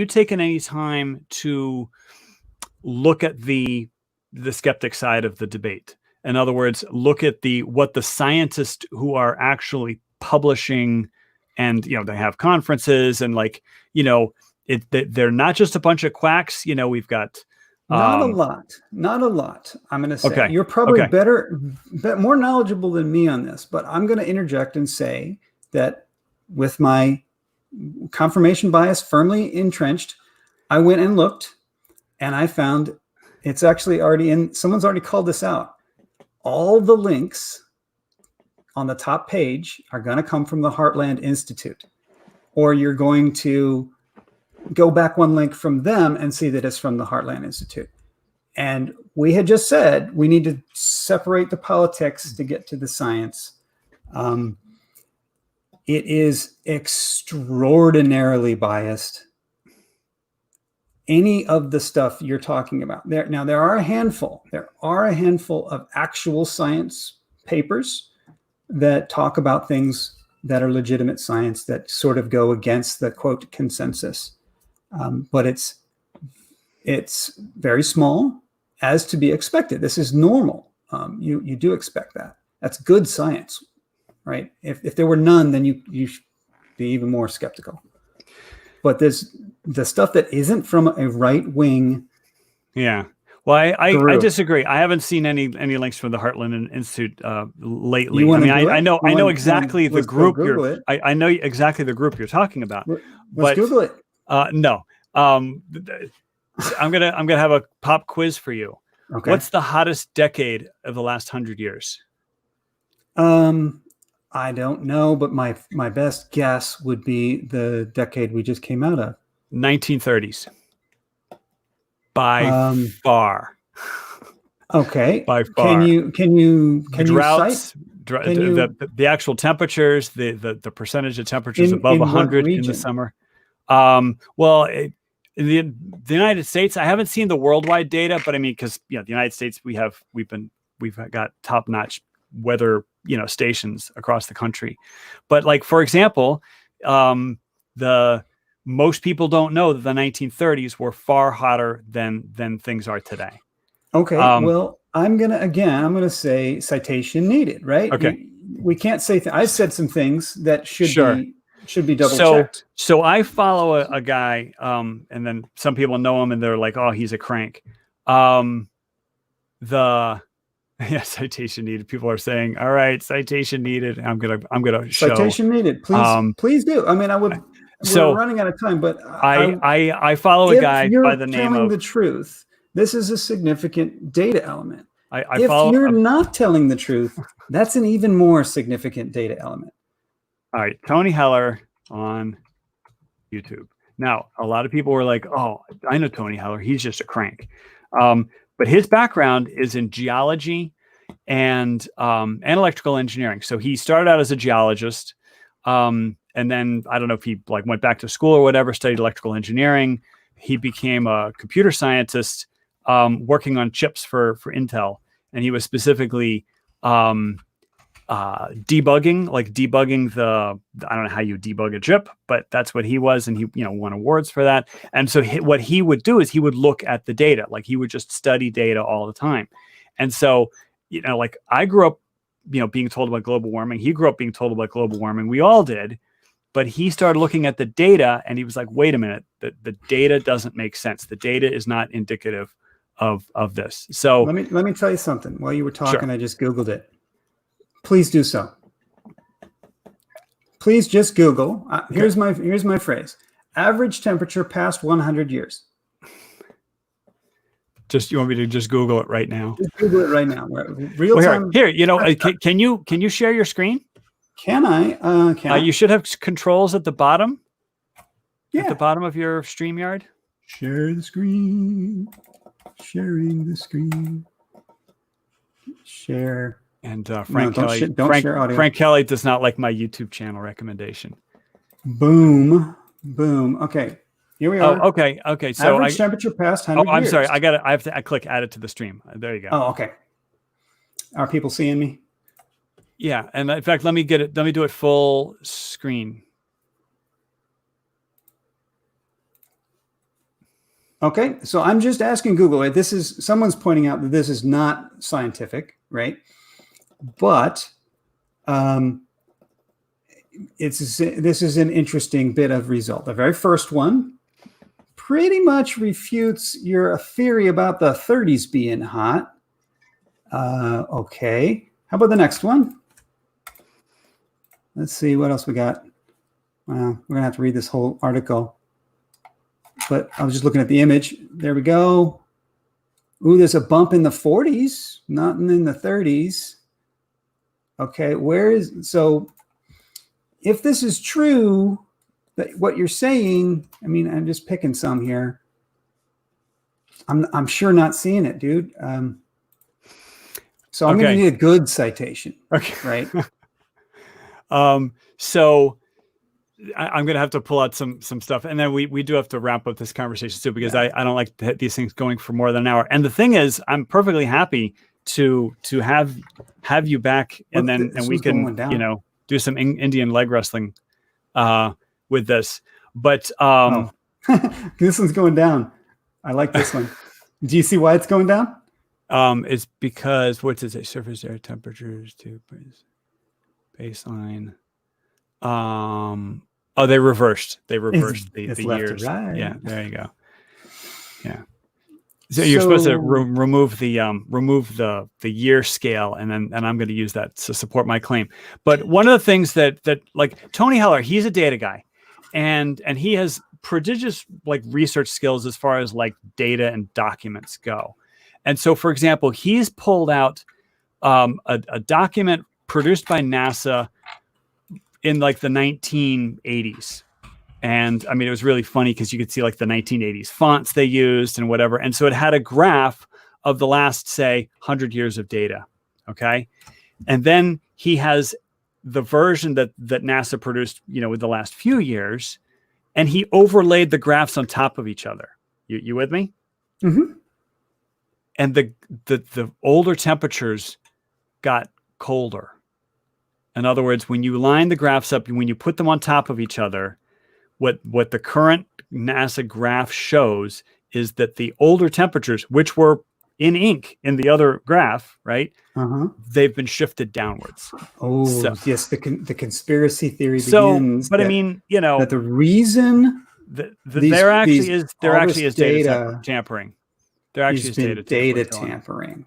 taken any time to look at the skeptic side of the debate? In other words, look at what the scientists who are actually publishing, and they have conferences and they're not just a bunch of quacks. We've got not a lot. I'm going to say you're probably more knowledgeable than me on this, but I'm going to interject and say that with my confirmation bias firmly entrenched, I went and looked, and I found it's actually already someone's already called this out. All the links on the top page are going to come from the Heartland Institute, or you're going to go back one link from them and see that it's from the Heartland Institute. And we had just said we need to separate the politics to get to the science. It is extraordinarily biased. Any of the stuff you're talking about there. Now, there are a handful of actual science papers that talk about things that are legitimate science that sort of go against the quote consensus. But it's very small, as to be expected. This is normal. You do expect that. That's good science, right? If there were none, then you should be even more skeptical. But there's the stuff that isn't from a right wing. Yeah. Well, I disagree. I haven't seen any links from the Heartland Institute lately. I know exactly the group I know exactly the group you're talking about. Let's Google it. No. I'm gonna have a pop quiz for you. Okay. What's the hottest decade of the last 100 years? I don't know, but my best guess would be the decade we just came out of. 1930s. By far. Okay. By far. Can you droughts, the actual temperatures, the percentage of temperatures above 100 in the summer? Well, in the United States, I haven't seen the worldwide data, but I mean, because the United States, we've got top-notch weather stations across the country. But like, for example, most people don't know that the 1930s were far hotter than things are today. Okay. Well, I'm gonna say citation needed, right? Okay. We can't say I've said some things that should be double checked. So I follow a guy, and then some people know him and they're like, oh, he's a crank. Citation needed. People are saying, all right, citation needed. I'm gonna show citation needed. Please do. I mean, we're running out of time, but I follow a guy by the name of telling the truth. This is a significant data element. If you're not telling the truth, that's an even more significant data element. All right, Tony Heller on YouTube. Now, a lot of people were like, oh, I know Tony Heller. He's just a crank. But his background is in geology and electrical engineering. So he started out as a geologist, and and then I don't know if he like went back to school or whatever, studied electrical engineering. He became a computer scientist, working on chips for Intel, and he was specifically debugging the, I don't know how you debug a chip, but that's what he was, and he won awards for that. And so what he would do is he would look at the data, like he would just study data all the time. And so like I grew up being told about global warming. He grew up being told about global warming. We all did. But he started looking at the data and he was like, wait a minute, the data doesn't make sense. The data is not indicative of this. So let me tell you something. While you were talking, sure. I just Googled it. Please do so. Please just Google. Here's my phrase. Average temperature past 100 years. You want me to just Google it right now? Just Google it right now. Real time. Here, can you share your screen? Can I? You should have controls at the bottom. Yeah. At the bottom of your StreamYard. Share the screen. Sharing the screen. Share. And Frank Kelly. Share audio. Frank Kelly does not like my YouTube channel recommendation. Boom. Okay. Here we are. Oh, okay. So average temperature past 100 I'm years. sorry. I have to click add it to the stream. There you go. Oh, okay. Are people seeing me? Yeah, and in fact, let me do it full screen. Okay, so I'm just asking Google. Someone's pointing out that this is not scientific, right? But this is an interesting bit of result. The very first one pretty much refutes your theory about the 30s being hot. Okay, how about the next one? Let's see what else we got. We're gonna have to read this whole article, but I was just looking at the image. There we go. Ooh, there's a bump in the 40s, not in the 30s. Okay, so if this is true, that what you're saying, I mean, I'm just picking some here. I'm sure not seeing it, dude. So I'm gonna need a good citation. Okay. Right. So I'm going to have to pull out some stuff, and then we do have to wrap up this conversation too, because I don't like these things going for more than an hour. And the thing is, I'm perfectly happy to have you back, and we can do some Indian leg wrestling with this. But this one's going down. I like this one. Do you see why it's going down? It's because what does it say? Surface air temperatures to baseline. They reversed the years. Right. Yeah, there you go. Yeah. So you're supposed to remove the year scale, and I'm going to use that to support my claim. But one of the things that like Tony Heller, he's a data guy, and he has prodigious like research skills as far as like data and documents go. And so, for example, he's pulled out a document produced by NASA in like the 1980s. And I mean, it was really funny because you could see like the 1980s fonts they used and whatever. And so it had a graph of the last, say, 100 years of data. Okay. And then he has the version that NASA produced, with the last few years, and he overlaid the graphs on top of each other. You with me? Mm-hmm. And the older temperatures got colder. In other words, when you line the graphs up, when you put them on top of each other, what the current NASA graph shows is that the older temperatures, which were in ink in the other graph, right? Uh-huh. They've been shifted downwards. Oh, so, yes, the conspiracy theory begins. But I mean, that the reason there actually is data tampering. There actually is data tampering.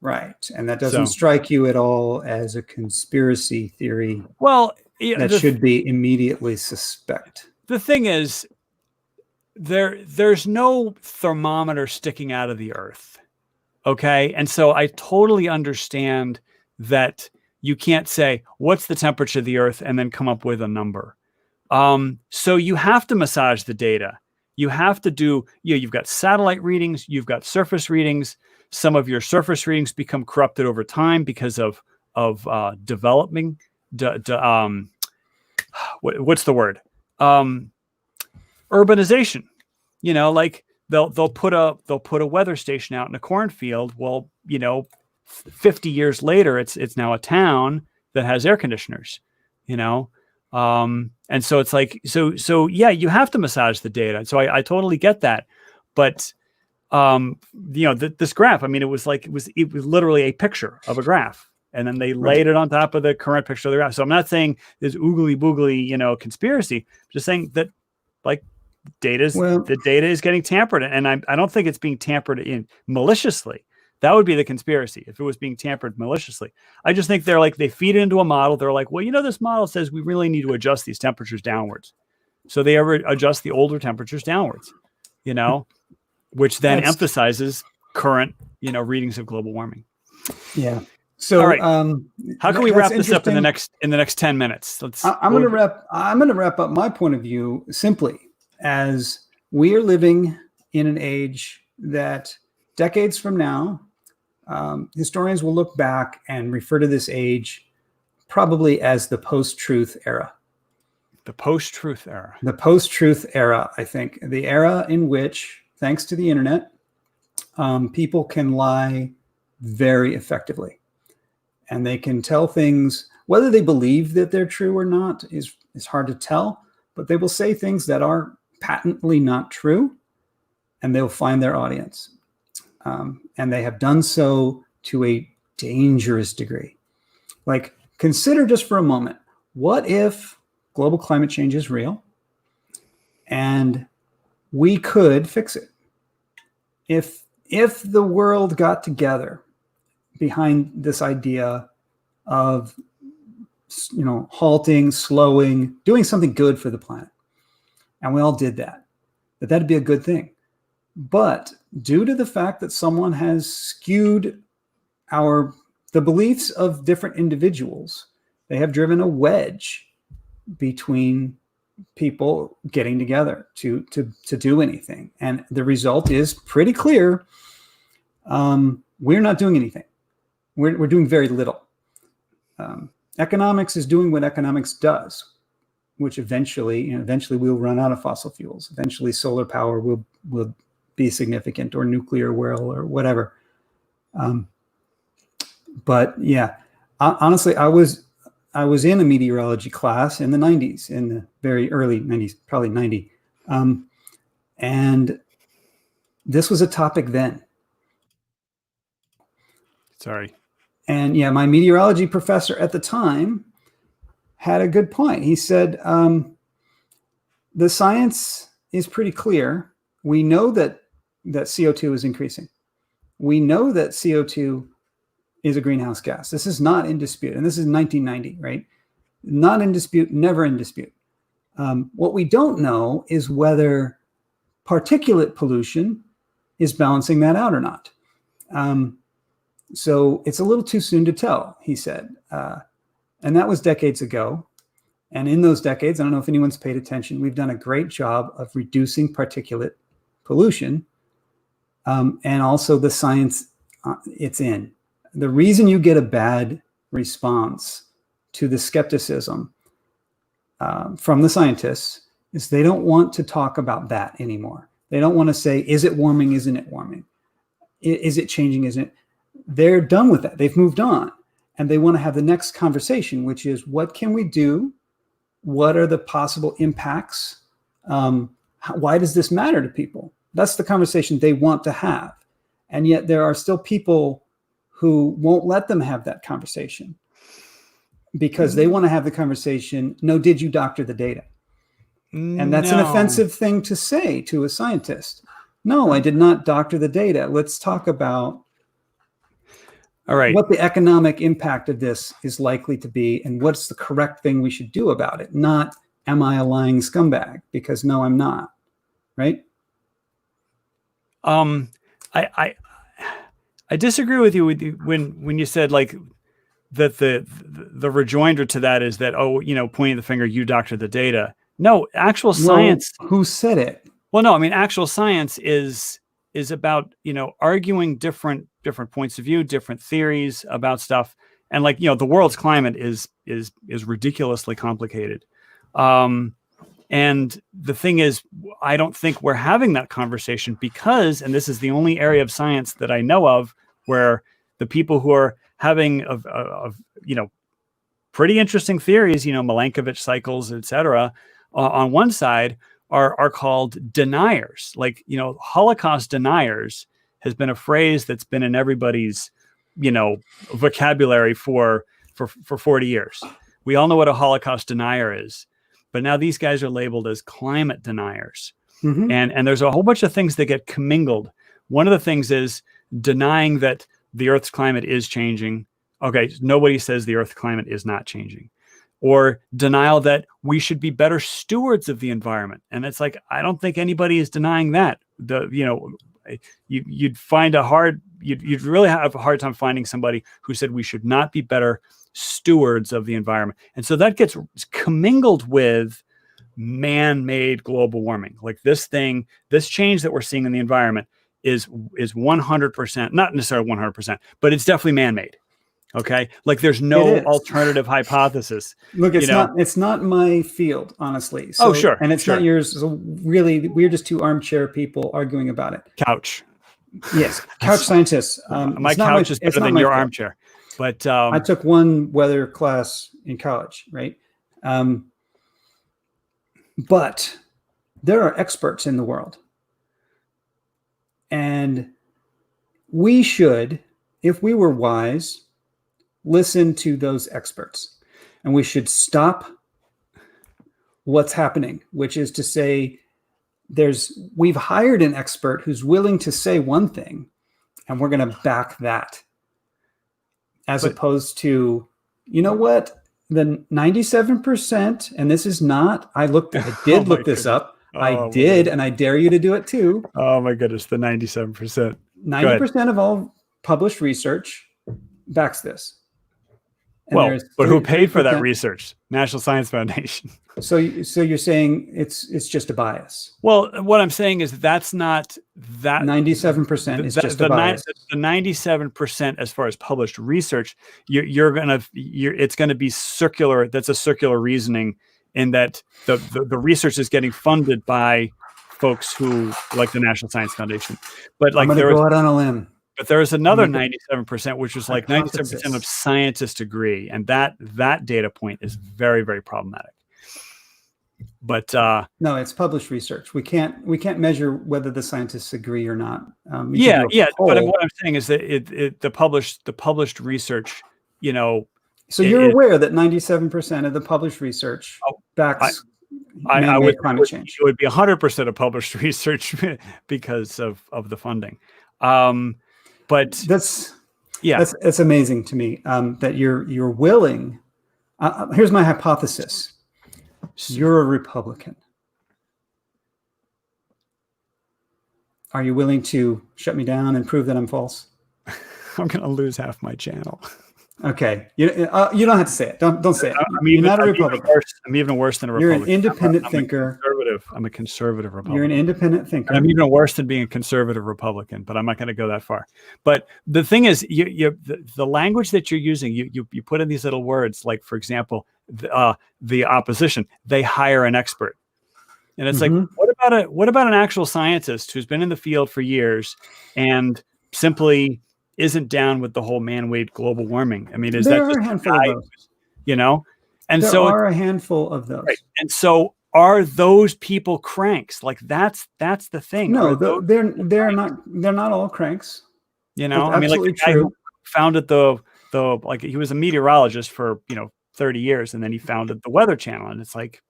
Right. And that doesn't strike you at all as a conspiracy theory. Well, that should be immediately suspect. The thing is, there's no thermometer sticking out of the earth. Okay. And so I totally understand that you can't say, what's the temperature of the earth, and then come up with a number. So you have to massage the data. You have to do, you've got satellite readings, you've got surface readings. Some of your surface readings become corrupted over time because of developing. what's the word? Urbanization. Like they'll put a weather station out in a cornfield. Well, 50 years later, it's now a town that has air conditioners. And so it's like, so yeah, you have to massage the data. So I totally get that. But, this graph, I mean, it was literally a picture of a graph, and then they laid it on top of the current picture of the graph. So I'm not saying this oogly boogly, conspiracy. I'm just saying that like the data is getting tampered. And I don't think it's being tampered in maliciously. That would be the conspiracy if it was being tampered maliciously. I just think they feed it into a model. They're like, well, this model says we really need to adjust these temperatures downwards. So they ever adjust the older temperatures downwards, which then emphasizes current, readings of global warming. Yeah. So, all right. How can we wrap this up in the next 10 minutes? I'm going to wrap up my point of view simply as we are living in an age that decades from now, historians will look back and refer to this age probably as the post-truth era. The post-truth era. The post-truth era, I think. The era in which, thanks to the internet, people can lie very effectively. And they can tell things, whether they believe that they're true or not is hard to tell, but they will say things that are patently not true, and they'll find their audience. And they have done so to a dangerous degree. Like, consider just for a moment, what if global climate change is real and we could fix it? If the world got together behind this idea of, halting, slowing, doing something good for the planet, and we all did that'd be a good thing. But due to the fact that someone has skewed the beliefs of different individuals, they have driven a wedge between people getting together to do anything. And the result is pretty clear. We're not doing anything. We're doing very little. Economics is doing what economics does, which eventually we'll run out of fossil fuels. Eventually solar power will be significant, or nuclear will, or whatever. But yeah, honestly, I was in a meteorology class in the 90s, in the very early 90s, probably 90. And this was a topic then. Sorry. And yeah, my meteorology professor at the time had a good point. He said, the science is pretty clear. We know that CO2 is increasing. We know that CO2 is a greenhouse gas. This is not in dispute. And this is 1990, right? Not in dispute, never in dispute. What we don't know is whether particulate pollution is balancing that out or not. So it's a little too soon to tell, he said. And that was decades ago. And in those decades, I don't know if anyone's paid attention, we've done a great job of reducing particulate pollution. And also the science it's in. The reason you get a bad response to the skepticism from the scientists is they don't want to talk about that anymore. They don't want to say, is it warming? Isn't it warming? Is it changing? Isn't it? They're done with that. They've moved on. And they want to have the next conversation, which is, what can we do? What are the possible impacts? Why does this matter to people? That's the conversation they want to have. And yet there are still people who won't let them have that conversation because they want to have the conversation, no, did you doctor the data? And that's an offensive thing to say to a scientist. No, I did not doctor the data. Let's talk about what the economic impact of this is likely to be and what's the correct thing we should do about it. Not, am I a lying scumbag? Because no, I'm not. Right? I disagree with you when you said like that the rejoinder to that is that, pointing the finger, you doctor the data. No, actual science. Well, who said it? Well, no, I mean, actual science is about, arguing different points of view, different theories about stuff. And like, the world's climate is ridiculously complicated. And the thing is, I don't think we're having that conversation because, and this is the only area of science that I know of where the people who are having pretty interesting theories, Milankovitch cycles, etc., on one side are called deniers. Like, Holocaust deniers has been a phrase that's been in everybody's, vocabulary for 40 years. We all know what a Holocaust denier is, but now these guys are labeled as climate deniers. Mm-hmm. And there's a whole bunch of things that get commingled. One of the things is denying that the Earth's climate is changing. Okay, nobody says the Earth's climate is not changing. Or denial that we should be better stewards of the environment. And it's like, I don't think anybody is denying that. You'd really have a hard time finding somebody who said we should not be better stewards of the environment. And so that gets commingled with man-made global warming. Like this change that we're seeing in the environment is 100%, not necessarily 100%, but it's definitely man-made. Okay. Like there's no alternative hypothesis. Look, it's not my field, honestly. So, sure. And it's not yours. So really, we're just two armchair people arguing about it. Couch. Yes. Couch scientists. My couch is better than your armchair. But I took one weather class in college, right? But there are experts in the world. And we should, if we were wise, listen to those experts. And we should stop what's happening, which is to say, we've hired an expert who's willing to say one thing, and we're going to back that. As opposed to, you know what, the 97%, and this is not, I did look this up. I did, and I dare you to do it too. Oh my goodness, the 97%. 90% of all published research backs this. And but who paid for that research? National Science Foundation. So you're saying it's just a bias? Well, what I'm saying is that's not that 97% is just a bias. The 97% as far as published research, it's gonna be circular. That's a circular reasoning in that the research is getting funded by folks who like the National Science Foundation. But like I'm gonna go out on a limb. But there is another 97%, which is like 97% of scientists agree, and that data point is very, very problematic. But no, it's published research. We can't measure whether the scientists agree or not. But what I'm saying is that the published research, So you're aware that 97% of the published research backs man-made climate change. It would be 100% of published research because of the funding. But that's amazing to me that you're willing. Here's my hypothesis. You're a Republican. Are you willing to shut me down and prove that I'm false? I'm going to lose half my channel. Okay. You don't have to say it. Don't say it. You're not a Republican. I'm even worse than a Republican. You're an independent thinker. I'm a conservative Republican. You're an independent thinker. I'm even worse than being a conservative Republican, but I'm not going to go that far. But the thing is, the language that you're using, you put in these little words, like, for example, the opposition, they hire an expert. And it's like, what about an actual scientist who's been in the field for years and simply isn't down with the whole man-made global warming? I mean, is there that just a handful of those? And there so are a handful of those. Right. And so are those people cranks? Like that's the thing. No, they're not all cranks. I mean, like the guy who founded he was a meteorologist for 30 years, and then he founded the Weather Channel, and it's like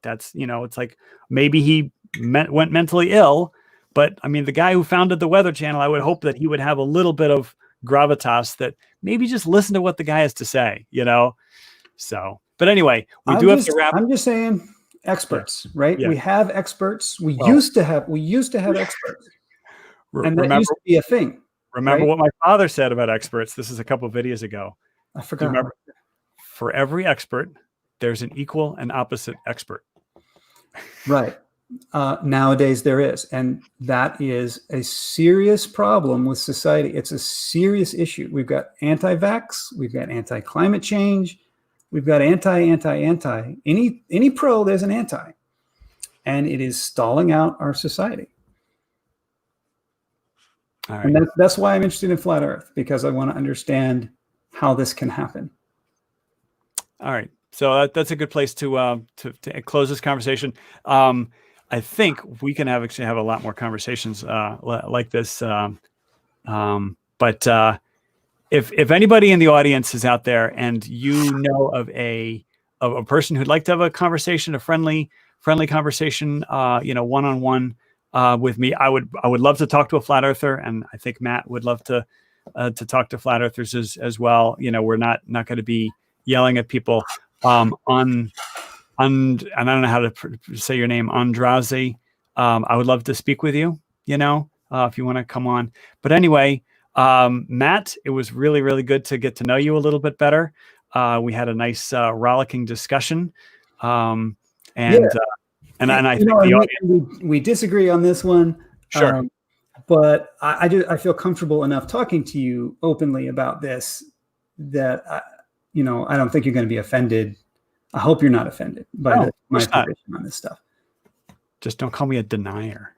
it's like maybe he went mentally ill. But I mean, the guy who founded the Weather Channel, I would hope that he would have a little bit of gravitas that maybe just listen to what the guy has to say, So, but anyway, we have to wrap. I'm just saying experts, right? Yeah. We have experts. We used to have experts. And that used to be a thing. Remember what my father said about experts? This is a couple of videos ago. I forgot. Remember, for every expert, there's an equal and opposite expert. Right. Nowadays there is, and that is a serious problem with society. It's a serious issue. We've got anti-vax, we've got anti-climate change, We've got anti. Any pro, there's an anti. And it is stalling out our society. All right. And that's why I'm interested in flat Earth, because I want to understand how this can happen. All right. So that's a good place to close this conversation. I think we can actually have a lot more conversations like this. But if anybody in the audience is out there and you know of a person who'd like to have a conversation, a friendly conversation, one-on-one with me, I would love to talk to a flat earther, and I think Matt would love to talk to flat earthers as well. We're not going to be yelling at people and I don't know how to say your name, Andrazi. I would love to speak with you, if you want to come on. But anyway, Matt, it was really, really good to get to know you a little bit better. We had a nice rollicking discussion. And I think the audience... we disagree on this one. Sure. But I feel comfortable enough talking to you openly about this that I don't think you're going to be offended. I hope you're not offended by my position on this stuff. Just don't call me a denier.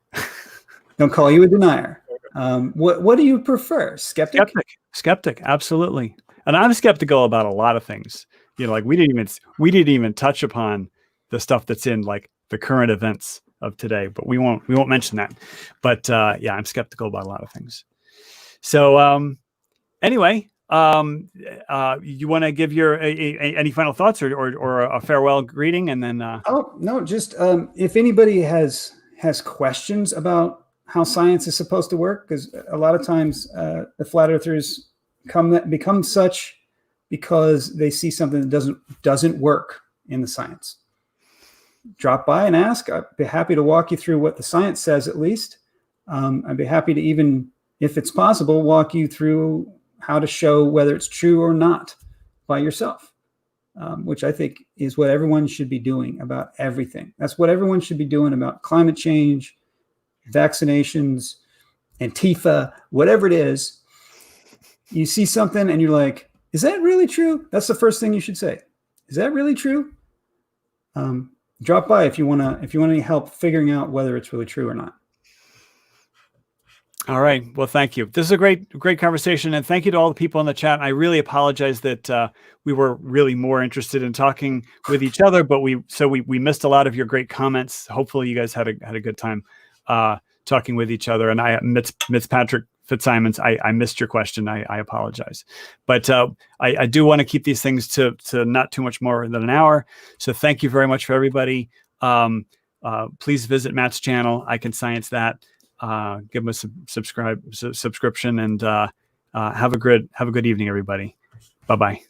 Don't call you a denier. What do you prefer? Skeptic, absolutely. And I'm skeptical about a lot of things. Like we didn't even touch upon the stuff that's in like the current events of today, but we won't mention that. But I'm skeptical about a lot of things. So anyway, you want to give your any final thoughts or a farewell greeting, and then oh no, just if anybody has questions about how science is supposed to work, because a lot of times the flat earthers become such because they see something that doesn't work in the science. Drop by and ask. I'd be happy to walk you through what the science says, at least. I'd be happy to, even if it's possible, walk you through how to show whether it's true or not by yourself, which I think is what everyone should be doing about everything. That's what everyone should be doing about climate change, vaccinations, Antifa, whatever it is. You see something and you're like, is that really true? That's the first thing you should say. Is that really true? Drop by if you want any help figuring out whether it's really true or not. All right. Well, thank you. This is a great conversation, and thank you to all the people in the chat. I really apologize that we were really more interested in talking with each other, but we missed a lot of your great comments. Hopefully, you guys had a good time talking with each other. And Patrick Fitzsimons, I missed your question. I apologize, but I do want to keep these things to not too much more than an hour. So thank you very much for everybody. Please visit Matt's channel. I Can Science That. Give him a subscription, and have a good evening, everybody. Bye-bye.